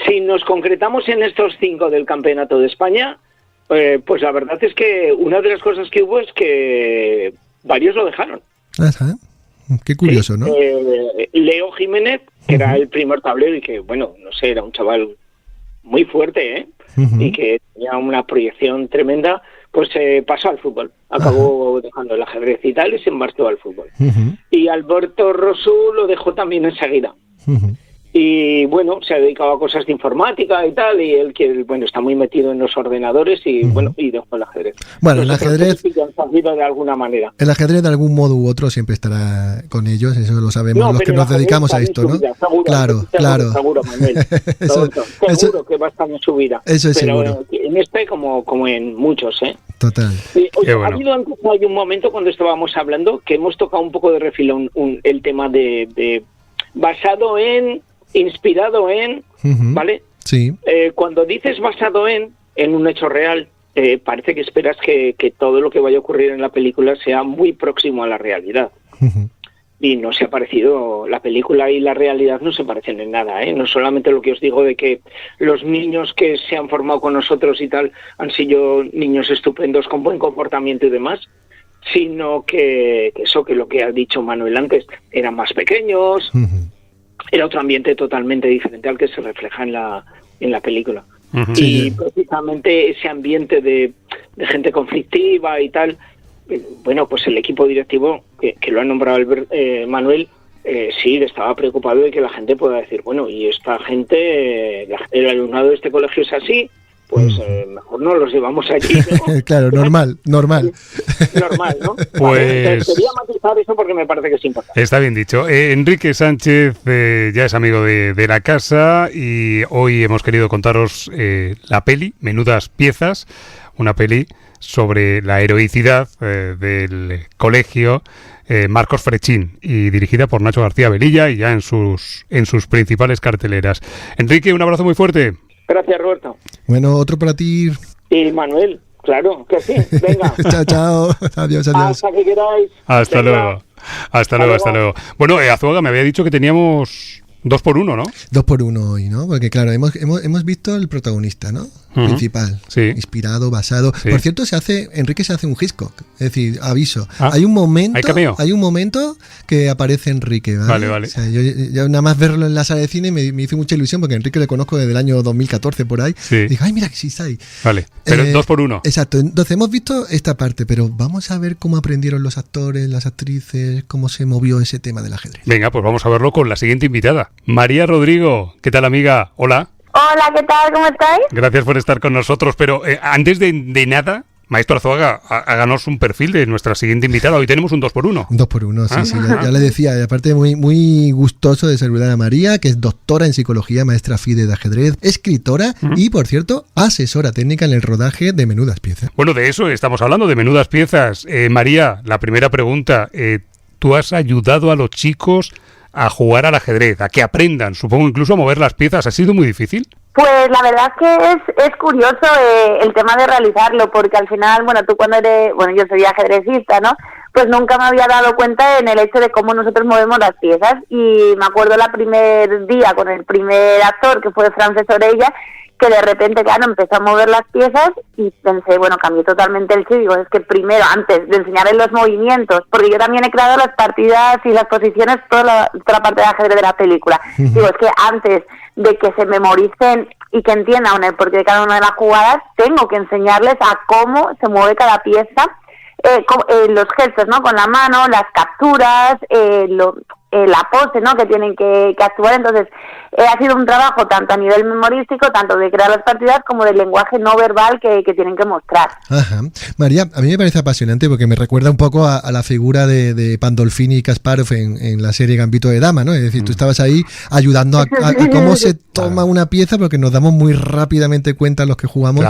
si nos concretamos en estos 5 del Campeonato de España, pues la verdad es que una de las cosas que hubo es que varios lo dejaron. Qué curioso, ¿no? Leo Jiménez, que era el primer tablero y que, bueno, no sé, era un chaval muy fuerte, y que tenía una proyección tremenda, pues pasó al fútbol. Acabó dejando el ajedrez y tal y se marchó al fútbol. Y Alberto Rosu lo dejó también enseguida. Y bueno, se ha dedicado a cosas de informática y tal, y él que bueno está muy metido en los ordenadores y bueno, y dejó el ajedrez. Bueno, el ajedrez de alguna manera. El ajedrez de algún modo u otro siempre estará con ellos, eso lo sabemos los que nos dedicamos a esto, ¿no? Vida, seguro, claro. Seguro, Manuel. Seguro que va a estar en su vida. Eso es pero seguro. En este como en muchos, Total. Ha habido antes, hay un momento cuando estábamos hablando que hemos tocado un poco de refil el tema de basado en, inspirado en, ¿vale? Sí. Cuando dices basado en un hecho real, parece que esperas que todo lo que vaya a ocurrir en la película sea muy próximo a la realidad. Y no se ha parecido, la película y la realidad no se parecen en nada, No solamente lo que os digo de que los niños que se han formado con nosotros y tal han sido niños estupendos con buen comportamiento y demás, sino que lo que ha dicho Manuel antes, eran más pequeños, era otro ambiente totalmente diferente al que se refleja en la película. Y precisamente ese ambiente de gente conflictiva y tal, bueno, pues el equipo directivo, que lo ha nombrado Manuel, sí, estaba preocupado de que la gente pueda decir, bueno, y esta gente, el alumnado de este colegio es así, pues mejor no los llevamos allí, ¿no? Claro, normal. Normal, ¿no? Pues quería matizar eso porque me parece que es importante. Está bien dicho. Enrique Sánchez ya es amigo de la casa y hoy hemos querido contaros la peli, Menudas Piezas, una peli sobre la heroicidad del colegio Marcos Frechín y dirigida por Nacho García Velilla y ya en sus principales carteleras. Enrique, un abrazo muy fuerte. Gracias, Roberto. Bueno, otro para ti. Y Manuel, claro que sí. Venga. Chao. Adiós. Hasta que queráis. Hasta luego. Bueno, Azuaga me había dicho que teníamos 2x1, ¿no? 2x1 hoy, ¿no? Porque claro, hemos visto el protagonista, ¿no? Principal, inspirado, basado. Sí. Por cierto, Enrique se hace un Hitchcock, es decir, aviso. Hay un momento que aparece Enrique, ¿vale? Vale. O sea, yo nada más verlo en la sala de cine me hizo mucha ilusión porque Enrique le conozco desde el año 2014 por ahí. Sí. Digo, ay, mira que sí está ahí. Vale, pero 2x1. Exacto, entonces hemos visto esta parte, pero vamos a ver cómo aprendieron los actores, las actrices, cómo se movió ese tema del ajedrez. Venga, pues vamos a verlo con la siguiente invitada. María Rodrigo, ¿qué tal, amiga? Hola. Hola, ¿qué tal? ¿Cómo estáis? Gracias por estar con nosotros, pero antes de nada, Maestro Azuaga, háganos un perfil de nuestra siguiente invitada. Hoy tenemos un 2x1. Un 2x1, sí, ya le decía. Y aparte muy, muy gustoso de saludar a María, que es doctora en psicología, maestra FIDE de ajedrez, escritora y, por cierto, asesora técnica en el rodaje de Menudas Piezas. Bueno, de eso estamos hablando, de Menudas Piezas. María, la primera pregunta. ¿Tú has ayudado a los chicos a jugar al ajedrez, a que aprendan, supongo incluso a mover las piezas? ¿Ha sido muy difícil? Pues la verdad es que es curioso el tema de realizarlo, porque al final, bueno, tú cuando yo soy ajedrecista, ¿no? Pues nunca me había dado cuenta en el hecho de cómo nosotros movemos las piezas, y me acuerdo el primer día con el primer actor, que fue Frances Orella, que de repente, claro, empezó a mover las piezas y pensé, bueno, cambié totalmente el chip. Digo, es que primero, antes de enseñarles los movimientos, porque yo también he creado las partidas y las posiciones, toda la parte de ajedrez de la película. Digo, es que antes de que se memoricen y que entiendan el porqué de cada una de las jugadas, tengo que enseñarles a cómo se mueve cada pieza, los gestos, ¿no? Con la mano, las capturas, la pose, ¿no? Que tienen que actuar. Entonces, ha sido un trabajo tanto a nivel memorístico, tanto de crear las partidas, como del lenguaje no verbal que tienen que mostrar. Ajá. María, a mí me parece apasionante porque me recuerda un poco a la figura de Pandolfini y Kasparov en la serie Gambito de Dama, ¿no? Es decir, tú estabas ahí ayudando a cómo se toma una pieza, porque nos damos muy rápidamente cuenta los que jugamos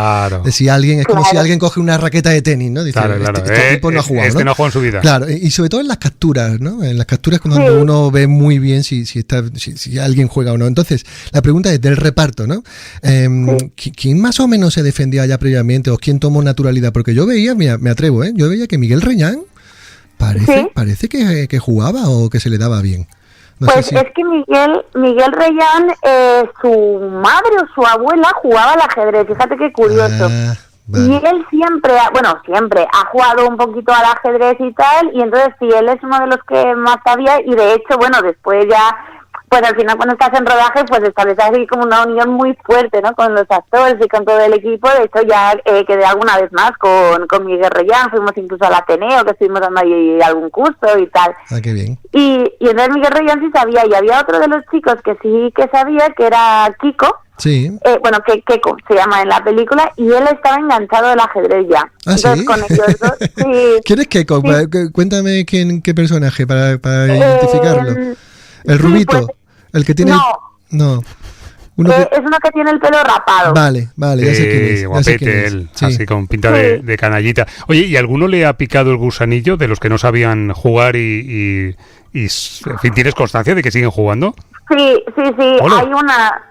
de si alguien, es como si alguien coge una raqueta de tenis, ¿no? Dice, este tipo no ha jugado, no ha jugado en su vida. Claro, y sobre todo en las capturas, ¿no? En las capturas cuando uno ve muy bien si alguien juega o no. Entonces, la pregunta es del reparto, ¿no? ¿Quién más o menos se defendía ya previamente o quién tomó naturalidad? Porque yo veía, mira, me atrevo, yo veía que Miguel Reñán parece que jugaba o que se le daba bien. No pues sé si... es que Miguel Reñán, su madre o su abuela jugaba al ajedrez, fíjate qué curioso. Vale. Y él siempre ha jugado un poquito al ajedrez y tal, y entonces sí, él es uno de los que más sabía, y de hecho, bueno, después ya, pues al final cuando estás en rodaje, pues estableces ahí como una unión muy fuerte, ¿no? Con los actores y con todo el equipo. De hecho, ya quedé alguna vez más con Miguel Reñán, fuimos incluso al Ateneo, que estuvimos dando ahí algún curso y tal. Ah, qué bien. Y entonces Miguel Reñán sí sabía, y había otro de los chicos que sí que sabía, que era Kiko. Sí. Keiko se llama en la película, y él estaba enganchado del ajedrez ya. ¿Ah, entonces, sí? Con ellos dos, sí. ¿Quién es Keiko? Sí. Cuéntame qué personaje para identificarlo. El rubito, pues, el que tiene... No. Es uno que tiene el pelo rapado. Vale, ya sé quién es. Guapete él, así con pinta de canallita. Oye, ¿y alguno le ha picado el gusanillo de los que no sabían jugar y en fin, ¿tienes constancia de que siguen jugando? Sí, ¡Hola! Hay una,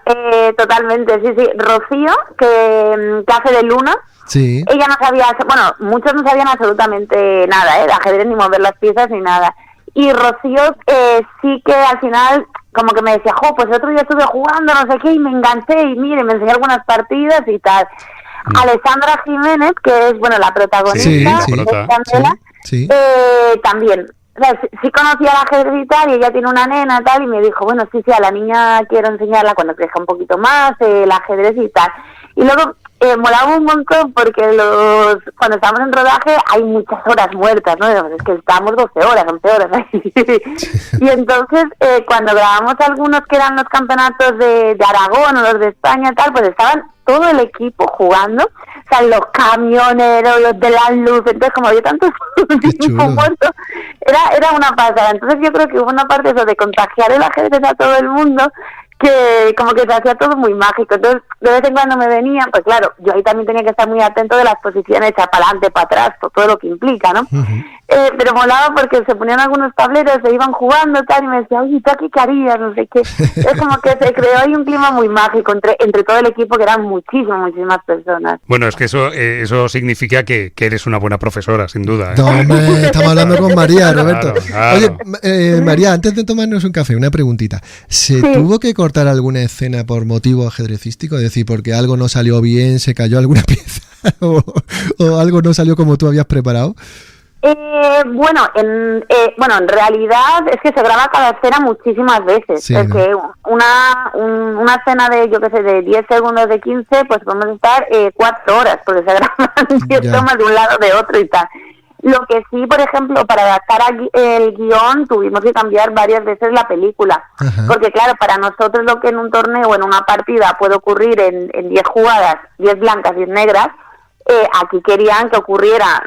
totalmente, sí. Rocío, que hace de Luna. Sí. Ella no sabía, bueno, muchos no sabían absolutamente nada, de ajedrez, ni mover las piezas, ni nada. Y Rocío sí que al final como que me decía, pues el otro día estuve jugando, no sé qué, y me enganché, y mire, me enseñé algunas partidas y tal. Alessandra Jiménez, que es, bueno, la protagonista, también. O sea, sí conocía el ajedrez y tal, y ella tiene una nena tal, y me dijo, bueno, sí, a la niña quiero enseñarla cuando crezca un poquito más, el ajedrez y tal. Y luego molaba un montón porque cuando estamos en rodaje hay muchas horas muertas, ¿no? Es que estamos 11 horas. Y entonces cuando grabamos algunos que eran los campeonatos de Aragón o los de España tal, pues estaban todo el equipo jugando, o sea, los camioneros, los de la luz, entonces como había tantos muertos, era una pasada. Entonces yo creo que hubo una parte eso de contagiar el ajedrez a todo el mundo, que como que se hacía todo muy mágico. Entonces de vez en cuando me venían, pues claro, yo ahí también tenía que estar muy atento de las posiciones, echar para adelante, para atrás, todo lo que implica, ¿no? Pero molaba porque se ponían algunos tableros, se iban jugando tal, y me decía, oye, ¿tú aquí qué harías? No sé qué. Es como que se creó ahí un clima muy mágico entre todo el equipo, que eran muchísimas personas. Bueno, es que eso significa que eres una buena profesora, sin duda, ¿eh? No, hombre, estamos hablando con María, Roberto. Claro. Oye, María, antes de tomarnos un café, una preguntita. ¿Se tuvo que cortar alguna escena por motivo ajedrecístico? Es decir, porque algo no salió bien, se cayó alguna pieza o algo no salió como tú habías preparado. Bueno, en realidad es que se graba cada escena muchísimas veces. Sí, es que una escena de, yo qué sé, de 10 segundos, de 15, pues podemos estar 4 horas, porque se graban 10 tomas de un lado, de otro y tal. Lo que sí, por ejemplo, para adaptar el guión tuvimos que cambiar varias veces la película. Ajá. Porque claro, para nosotros lo que en un torneo o en una partida puede ocurrir en 10 jugadas, 10 blancas, 10 negras, aquí querían que ocurriera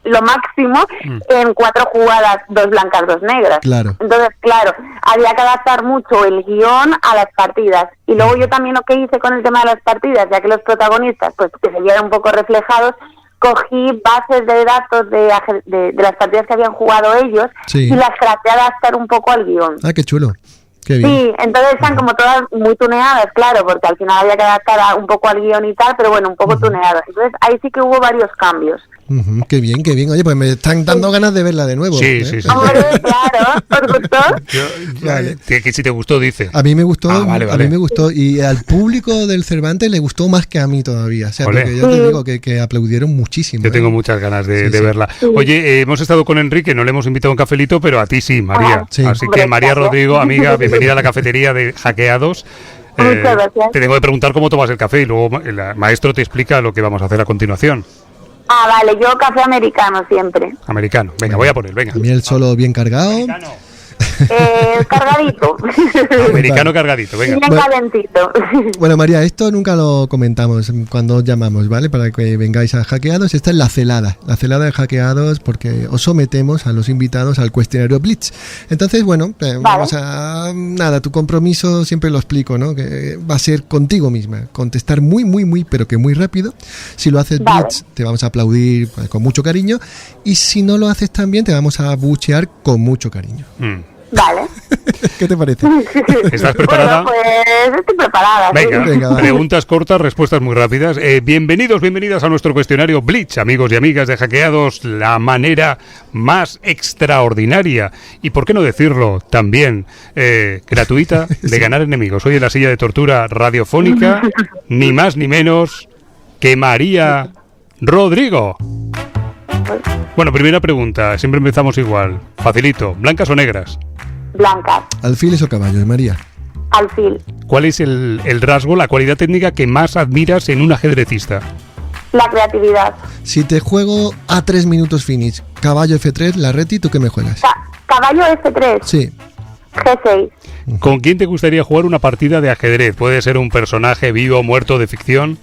lo máximo en 4 jugadas, 2 blancas, 2 negras. Claro. Entonces, claro, había que adaptar mucho el guión a las partidas. Y luego yo también lo que hice con el tema de las partidas, ya que los protagonistas, pues que se vieran un poco reflejados, cogí bases de datos de las partidas que habían jugado ellos y las traté de adaptar un poco al guión. Ah, qué chulo. Qué bien. Sí, entonces están como todas muy tuneadas, claro, porque al final había que adaptar un poco al guión y tal, pero bueno, un poco tuneadas. Entonces ahí sí que hubo varios cambios. Qué bien, qué bien. Oye, pues me están dando ganas de verla de nuevo. Sí. Hombre, claro, ¿os gustó? Vale. Que si te gustó, dice. A mí me gustó, vale. a mí me gustó, y al público del Cervantes le gustó más que a mí todavía. O sea, porque yo te digo que aplaudieron muchísimo. Yo tengo muchas ganas de verla. Sí. Oye, hemos estado con Enrique, no le hemos invitado a un cafelito, pero a ti sí, María. Así que María Rodrigo, amiga, bienvenida a la cafetería de Hackeados. Muchas gracias. Te tengo que preguntar cómo tomas el café y luego el maestro te explica lo que vamos a hacer a continuación. Ah, vale, yo café americano siempre. Americano. Venga, voy a por él, venga. A mí el solo bien cargado. Americano. Cargadito. Americano cargadito, venga. Bien calentito. Bueno, María, esto nunca lo comentamos cuando os llamamos, ¿vale? Para que vengáis a Hackeados. Esta es la celada de Hackeados, porque os sometemos a los invitados al cuestionario Blitz. Entonces, bueno, vamos a... Nada, tu compromiso siempre lo explico, ¿no? Que va a ser contigo misma. Contestar muy, pero que muy rápido. Si lo haces Blitz, te vamos a aplaudir con mucho cariño. Y si no lo haces tan bien, te vamos a buchear con mucho cariño. Vale. ¿Qué te parece? ¿Estás preparada? Bueno, pues estoy preparada. Venga, preguntas cortas, respuestas muy rápidas. Bienvenidas a nuestro cuestionario Blitz, amigos y amigas de Hackeados, la manera más extraordinaria y, por qué no decirlo, también gratuita de ganar enemigos. Hoy en la silla de tortura radiofónica, ni más ni menos que María Rodrigo. Bueno, primera pregunta, siempre empezamos igual. Facilito, ¿blancas o negras? Blancas. ¿Alfiles o caballos, María? Alfil. ¿Cuál es el rasgo, la cualidad técnica que más admiras en un ajedrecista? La creatividad. Si te juego a 3 minutos finish, caballo F3, la reti, ¿tú qué me juegas? Caballo F3. Sí. G6. ¿Con quién te gustaría jugar una partida de ajedrez? ¿Puede ser un personaje vivo, muerto, de ficción?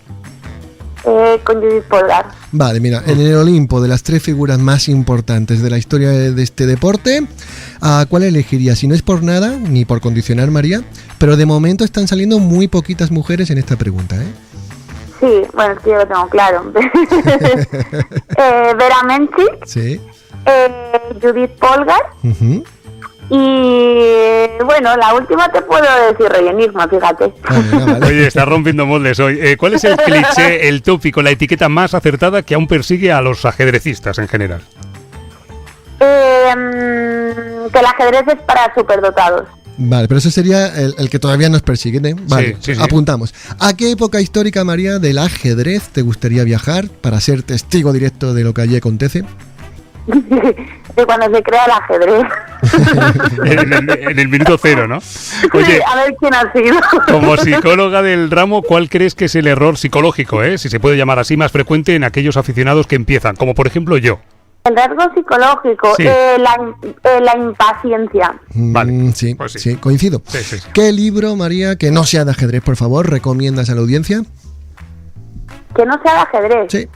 Con Judith Polgar. Vale, mira, en el Olimpo de las 3 figuras más importantes de la historia de este deporte, ¿a cuál elegirías? Si no es por nada, ni por condicionar, María, pero de momento están saliendo muy poquitas mujeres en esta pregunta, ¿eh? Sí, bueno, es que yo lo tengo claro. Vera Menchik. Sí. Judith Polgar. Uh-huh. Y bueno, la última te puedo decir Rey Enigma, fíjate. Vale. Oye, estás rompiendo moldes hoy. ¿Cuál es el cliché, el tópico, la etiqueta más acertada que aún persigue a los ajedrecistas en general? Que el ajedrez es para superdotados. Vale, pero ese sería el que todavía nos persigue, ¿eh? Vale, sí. Apuntamos. ¿A qué época histórica, María, del ajedrez te gustaría viajar para ser testigo directo de lo que allí acontece? De cuando se crea el ajedrez. en el minuto cero, ¿no? Oye, a ver quién ha sido. Como psicóloga del ramo, ¿cuál crees que es el error psicológico, si se puede llamar así, más frecuente en aquellos aficionados que empiezan? Como por ejemplo yo. El rasgo psicológico, sí. La impaciencia. Vale, sí, pues sí, coincido. Sí. ¿Qué libro, María, que no sea de ajedrez, por favor, recomiendas a la audiencia? Que no sea de ajedrez. Sí.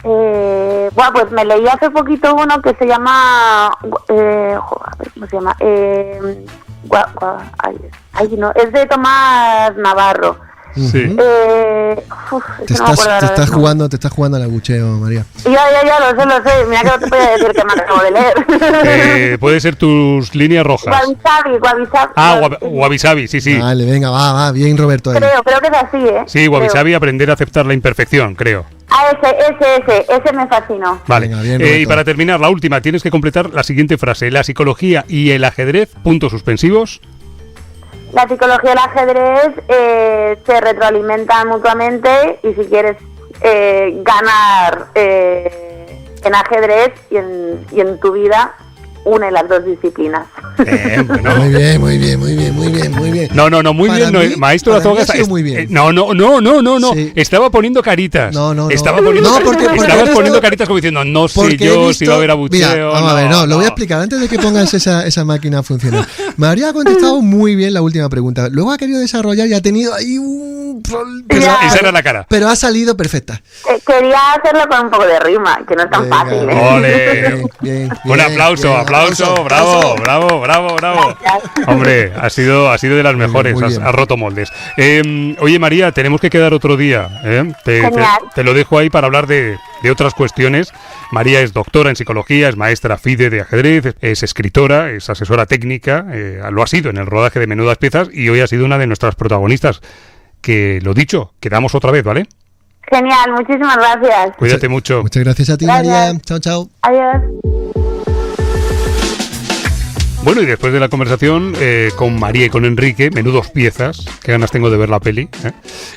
Bueno, pues me leí hace poquito uno que se llama ¿cómo se llama? No, es de Tomás Navarro. Sí. Te estás jugando al abucheo, María. Ya lo sé. Mira que no te podía decir que me acabo de leer. Puede ser tus líneas rojas. Wabi-sabi. Wabi-sabi, sí. Vale, venga, va, bien, Roberto. Creo que es así, ¿eh? Sí, Wabi-sabi, aprender a aceptar la imperfección, creo. Ese me fascinó. Vale, venga, bien, y para terminar, la última, tienes que completar la siguiente frase. La psicología y el ajedrez, puntos suspensivos. La psicología y el ajedrez se retroalimentan mutuamente y si quieres ganar en ajedrez y en tu vida, une las dos disciplinas. Bueno. Muy bien. No, muy para bien. Mí, maestro Azuaga muy bien. No. Sí. Estaba poniendo caritas. No. Estabas poniendo caritas como diciendo, no sé yo si va a haber abucheo. Mira, vamos a ver, lo voy a explicar antes de que pongas esa máquina a funcionar. María ha contestado muy bien la última pregunta. Luego ha querido desarrollar y ha tenido ahí un... Esa era la cara. Pero ha salido perfecta. Quería hacerlo con un poco de rima, que no es tan fácil. ¡Ole! Bien, un aplauso, bravo. Hombre, ha sido de las mejores, has roto moldes. Oye, María, tenemos que quedar otro día. Te lo dejo ahí para hablar de otras cuestiones. María es doctora en psicología, es maestra FIDE de ajedrez, es escritora, es asesora técnica, lo ha sido en el rodaje de Menudas Piezas y hoy ha sido una de nuestras protagonistas. Que lo dicho, quedamos otra vez, ¿vale? Genial, muchísimas gracias. Cuídate mucho. Muchas gracias a ti, María. Chao. Adiós. Bueno, y después de la conversación con María y con Enrique, Menudos Piezas, qué ganas tengo de ver la peli,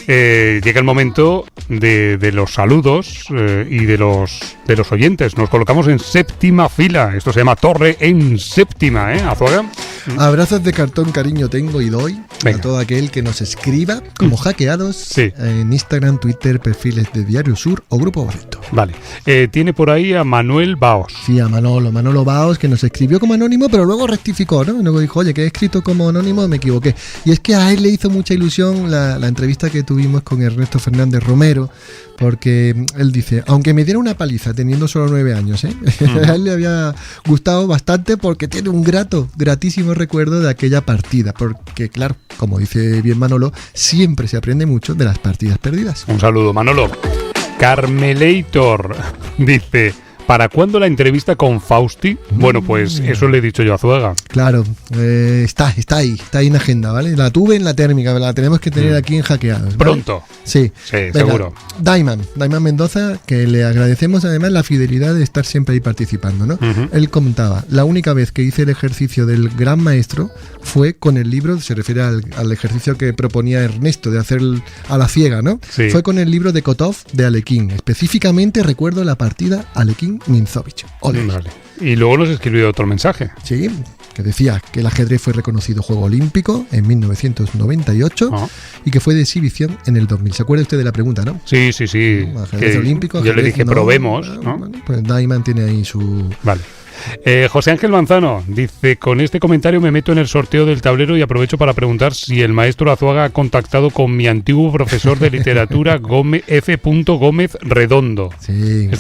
llega el momento de los saludos y de los oyentes. Nos colocamos en séptima fila. Esto se llama Torre en Séptima, Azuaga. Abrazos de cartón, cariño tengo y doy. Venga. A todo aquel que nos escriba como hackeados en Instagram, Twitter, perfiles de Diario Sur o Grupo Boleto. Vale. Tiene por ahí a Manuel Baos. Sí, a Manolo Baos, que nos escribió como anónimo, pero luego rectificó, ¿no? Luego dijo, oye, que he escrito como anónimo, me equivoqué. Y es que a él le hizo mucha ilusión la entrevista que tuvimos con Ernesto Fernández Romero, porque él dice, aunque me diera una paliza teniendo solo 9 años, a él le había gustado bastante porque tiene un gratísimo recuerdo de aquella partida, porque claro, como dice bien Manolo, siempre se aprende mucho de las partidas perdidas. Un saludo, Manolo. Carmelator dice, ¿para cuándo la entrevista con Fausti? Bueno, pues eso le he dicho yo a Zuaga. Claro, está ahí en agenda, ¿vale? La tuve en la térmica, la tenemos que tener aquí en Hackeados, ¿vale? Pronto. Sí, venga, seguro. Daiman Mendoza, que le agradecemos además la fidelidad de estar siempre ahí participando, ¿no? Él comentaba, la única vez que hice el ejercicio del gran maestro fue con el libro, se refiere al ejercicio que proponía Ernesto de hacer a la ciega, ¿no? Sí. Fue con el libro de Kotov de Alekhine. Específicamente recuerdo la partida Alekhine-Minzovich. Vale. Y luego nos escribió otro mensaje. Sí, que decía que el ajedrez fue reconocido juego olímpico en 1998 y que fue de exhibición en el 2000. ¿Se acuerda usted de la pregunta, no? Sí. Ajedrez olímpico. Yo le dije, probemos, ¿no? Bueno, pues Daiman tiene ahí su... Vale. José Ángel Manzano dice, con este comentario me meto en el sorteo del tablero y aprovecho para preguntar si el maestro Azuaga ha contactado con mi antiguo profesor de literatura F. Gómez Redondo. Sí.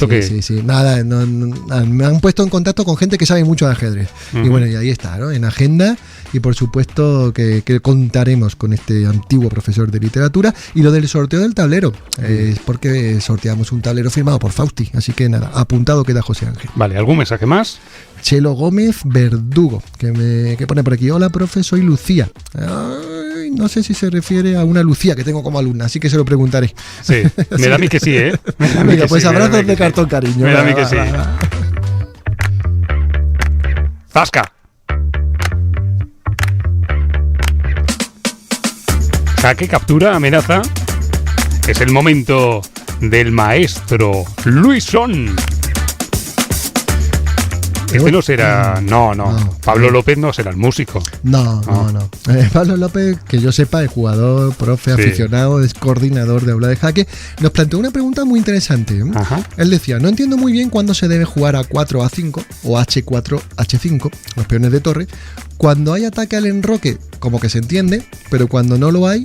Nada, me han puesto en contacto con gente que sabe mucho de ajedrez. Y bueno, y ahí está, ¿no? En agenda, y por supuesto que contaremos con este antiguo profesor de literatura. Y lo del sorteo del tablero es porque sorteamos un tablero firmado por Fausti, así que nada, apuntado queda José Ángel. Vale, ¿algún mensaje más? Chelo Gómez Verdugo, que pone por aquí, hola profe, soy Lucía. Ay, no sé si se refiere a una Lucía que tengo como alumna, así que se lo preguntaré. Sí, me da a mí que sí, ¿eh? Venga, pues abrazos de cartón, cariño. Me da a mí que sí. ¡Zasca! Jaque, captura, amenaza. Es el momento del maestro Luisón. Este no será... No. Pablo López no será el músico. No. Pablo López, que yo sepa, es jugador, profe, aficionado, es coordinador de aula de jaque. Nos planteó una pregunta muy interesante. Ajá. Él decía, no entiendo muy bien cuándo se debe jugar a 4A5 o H4, H5, los peones de torre. Cuando hay ataque al enroque, como que se entiende, pero cuando no lo hay...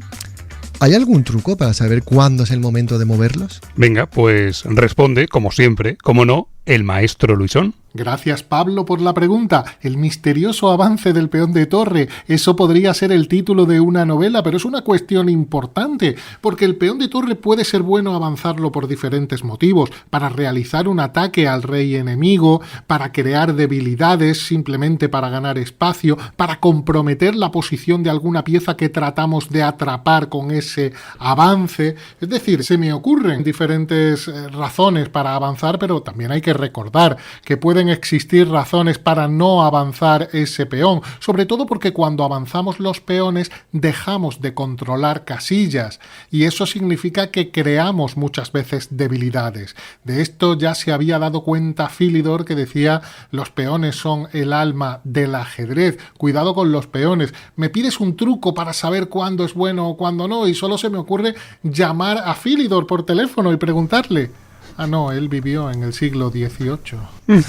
¿Hay algún truco para saber cuándo es el momento de moverlos? Venga, pues responde, como siempre, como no, el maestro Luisón. Gracias, Pablo, por la pregunta. El misterioso avance del peón de torre. Eso podría ser el título de una novela, pero es una cuestión importante, porque el peón de torre puede ser bueno avanzarlo por diferentes motivos, para realizar un ataque al rey enemigo, para crear debilidades, simplemente para ganar espacio, para comprometer la posición de alguna pieza que tratamos de atrapar con ese avance. Es decir, se me ocurren diferentes razones para avanzar, pero también hay que recordar que pueden existir razones para no avanzar ese peón, sobre todo porque cuando avanzamos los peones dejamos de controlar casillas y eso significa que creamos muchas veces debilidades. De esto ya se había dado cuenta Philidor, que decía los peones son el alma del ajedrez, cuidado con los peones. Me pides un truco para saber cuándo es bueno o cuándo no y solo se me ocurre llamar a Philidor por teléfono y preguntarle. Ah, no, él vivió en el siglo XVIII.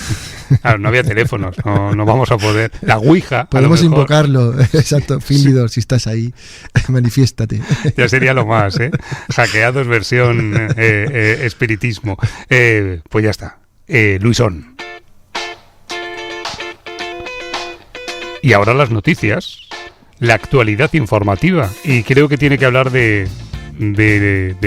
Claro, no había teléfonos, no vamos a poder. La Ouija. Podemos invocarlo, exacto. Philidor, si estás ahí, manifiéstate. Ya sería lo más, ¿eh? Hackeados versión espiritismo. Pues ya está. Luisón. Y ahora las noticias, la actualidad informativa. Y creo que tiene que hablar de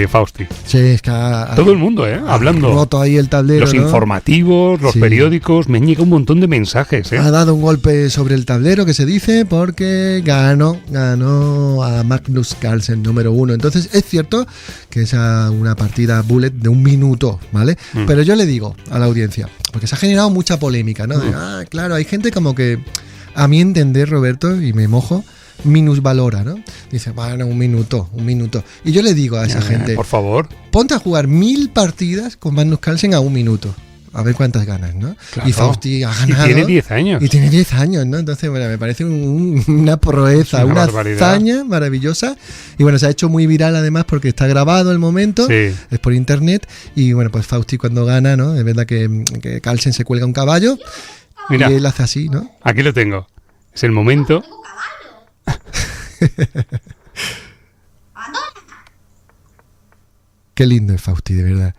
Fausti. Sí, es que todo el mundo, hablando. Roto ahí el tablero, los informativos, los periódicos, me llega un montón de mensajes. Ha dado un golpe sobre el tablero, que se dice, porque ganó a Magnus Carlsen, número 1. Entonces es cierto que es una partida bullet de 1 minuto, ¿vale? Pero yo le digo a la audiencia, porque se ha generado mucha polémica, ¿no? Claro, hay gente como que, a mi entender, Roberto, y me mojo, minusvalora, ¿no? Dice, bueno, 1 minuto. Y yo le digo a esa gente, por favor, ponte a jugar 1000 partidas con Magnus Carlsen a 1 minuto. a ver cuántas ganas, ¿no? Claro. Y Fausti ha ganado. Y tiene 10 años. Y tiene 10 años, ¿no? Entonces, bueno, me parece una proeza, una hazaña maravillosa. Y bueno, se ha hecho muy viral además porque está grabado el momento, es por internet. Y bueno, pues Fausti cuando gana, ¿no? Es verdad que Carlsen se cuelga un caballo. Mira, y él hace así, ¿no? Aquí lo tengo. Es el momento. Qué lindo es Fausti, de verdad.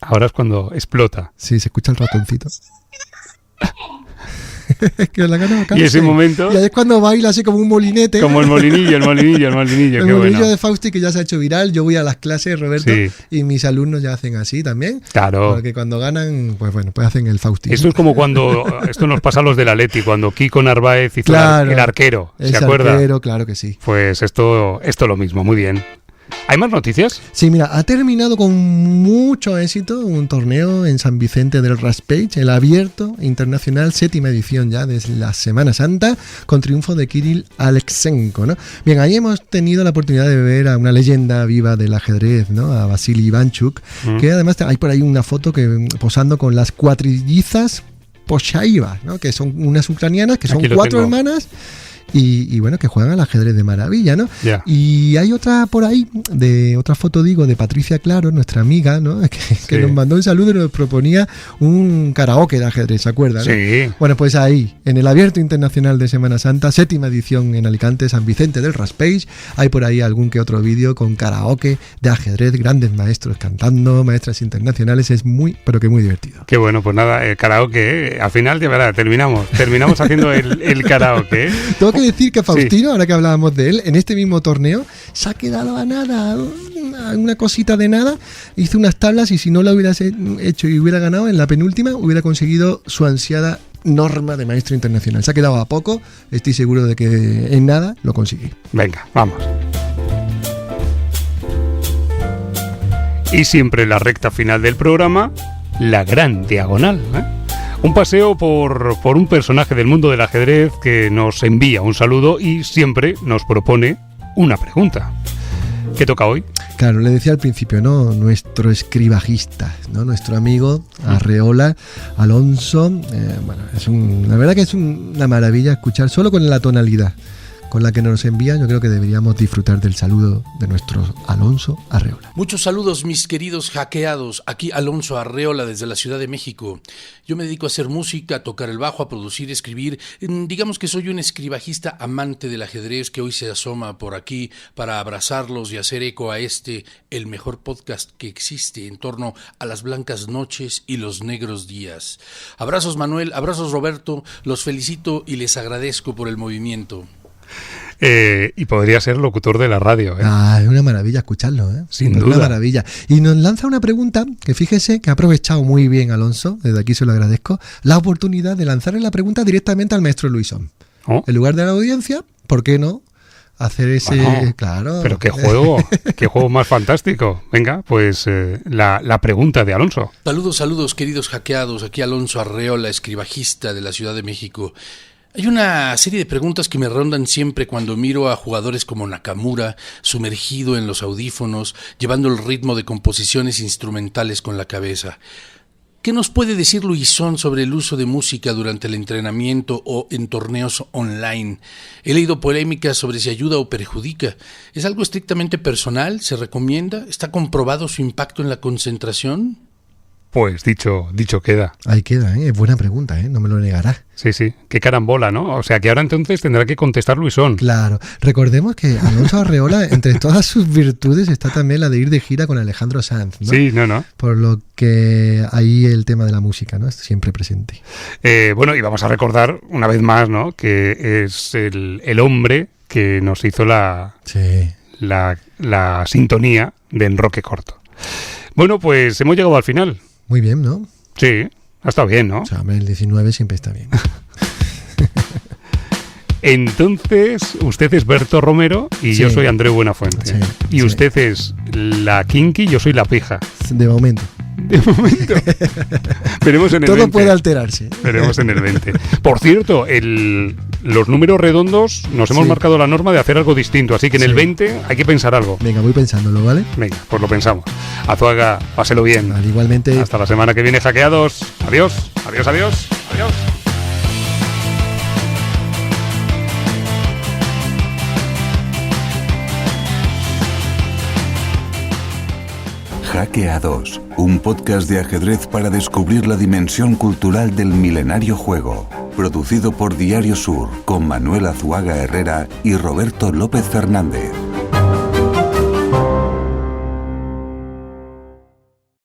Ahora es cuando explota. Sí, se escucha el ratoncito. Es que la gana. Y ese momento. Y ahí es cuando baila así como un molinete. Como el molinillo. El molinillo, qué molinillo bueno. de Fausti que ya se ha hecho viral. Yo voy a las clases, Roberto, y mis alumnos ya hacen así también. Claro. Porque cuando ganan, pues bueno, pues hacen el Fausti. Esto es como cuando. Esto nos pasa a los del Atleti, cuando Kiko Narváez hizo el arquero. ¿Se acuerda? El arquero, claro que sí. Pues esto lo mismo, muy bien. ¿Hay más noticias? Sí, mira, ha terminado con mucho éxito un torneo en San Vicente del Raspeig, el Abierto Internacional, 7ª edición ya desde la Semana Santa, con triunfo de Kirill Aleksenko, ¿no? Bien, ahí hemos tenido la oportunidad de ver a una leyenda viva del ajedrez, ¿no? A Vasily Ivanchuk, que además hay por ahí una foto que posando con las cuatrillizas Poshaeva, ¿no? Que son unas ucranianas, que son 4 hermanas. Y bueno, que juegan al ajedrez de maravilla, ¿no? Yeah. Y hay otra por ahí, otra foto de Patricia Claro, nuestra amiga, ¿no? Que nos mandó un saludo y nos proponía un karaoke de ajedrez, ¿se acuerdan? Sí. Bueno, pues ahí, en el Abierto Internacional de Semana Santa, 7ª edición en Alicante, San Vicente del Raspeig, hay por ahí algún que otro vídeo con karaoke de ajedrez, grandes maestros cantando, maestras internacionales, es muy, pero que muy divertido. Qué bueno, pues nada, el karaoke, al final, de verdad, terminamos haciendo el karaoke. Tengo que decir que Faustino, ahora que hablábamos de él, en este mismo torneo se ha quedado a nada, una cosita de nada, hizo unas tablas y si no lo hubiera hecho y hubiera ganado en la penúltima, hubiera conseguido su ansiada norma de maestro internacional. Se ha quedado a poco, estoy seguro de que en nada lo consigue. Venga, vamos. Y siempre en la recta final del programa, la gran diagonal, ¿eh? Un paseo por un personaje del mundo del ajedrez que nos envía un saludo y siempre nos propone una pregunta. ¿Qué toca hoy? Claro, le decía al principio, ¿no? Nuestro escribajista, ¿no? Nuestro amigo Arreola Alonso. Bueno, la verdad que es una maravilla escuchar solo con la tonalidad con la que nos envía. Yo creo que deberíamos disfrutar del saludo de nuestro Alonso Arreola. Muchos saludos, mis queridos hackeados. Aquí Alonso Arreola desde la Ciudad de México. Yo me dedico a hacer música, a tocar el bajo, a producir, escribir. Digamos que soy un escribajista amante del ajedrez que hoy se asoma por aquí para abrazarlos y hacer eco a el mejor podcast que existe en torno a las blancas noches y los negros días. Abrazos, Manuel, abrazos, Roberto. Los felicito y les agradezco por el movimiento. Y podría ser locutor de la radio, ¿eh? Es una maravilla escucharlo, ¿eh? Sin duda. Una maravilla. Y nos lanza una pregunta que fíjese que ha aprovechado muy bien Alonso, desde aquí se lo agradezco, la oportunidad de lanzarle la pregunta directamente al maestro Luisón. En lugar de la audiencia, ¿por qué no hacer ese...? Bueno, claro. Pero qué juego más fantástico. Venga, pues la pregunta de Alonso. Saludos, queridos hackeados. Aquí Alonso Arreola, escribajista de la Ciudad de México. Hay una serie de preguntas que me rondan siempre cuando miro a jugadores como Nakamura, sumergido en los audífonos, llevando el ritmo de composiciones instrumentales con la cabeza. ¿Qué nos puede decir Luisón sobre el uso de música durante el entrenamiento o en torneos online? He leído polémicas sobre si ayuda o perjudica. ¿Es algo estrictamente personal? ¿Se recomienda? ¿Está comprobado su impacto en la concentración? Pues dicho queda. Ahí queda, ¿eh? Es buena pregunta, ¿eh? No me lo negará. Sí, qué carambola, ¿no? O sea que ahora entonces tendrá que contestar Luisón. Claro, recordemos que Alonso Arreola, entre todas sus virtudes, está también la de ir de gira con Alejandro Sanz, ¿no? Sí, no. Por lo que ahí el tema de la música, ¿no? Está siempre presente. Bueno, y vamos a recordar una vez más, ¿no? Que es el hombre que nos hizo la sintonía de Enroque Corto. Bueno, pues hemos llegado al final. Muy bien, ¿no? Sí, ha estado bien, ¿no? O sea, el 19 siempre está bien. Entonces, usted es Berto Romero y yo soy Andreu Buenafuente. Y usted es la Kinky, yo soy la Pija. De momento. Veremos en el Todo 20. puede alterarse. Veremos en el 20. Por cierto, el los números redondos nos hemos marcado la norma de hacer algo distinto, así que en el 20 hay que pensar algo. Venga, voy pensándolo, ¿vale? Venga, pues lo pensamos. Azuaga, páselo bien. Vale, igualmente. Hasta la semana que viene, hackeados. Adiós, adiós, adiós, adiós. Hackeados, un podcast de ajedrez para descubrir la dimensión cultural del milenario juego. Producido por Diario Sur, con Manuel Azuaga Herrera y Roberto López Fernández.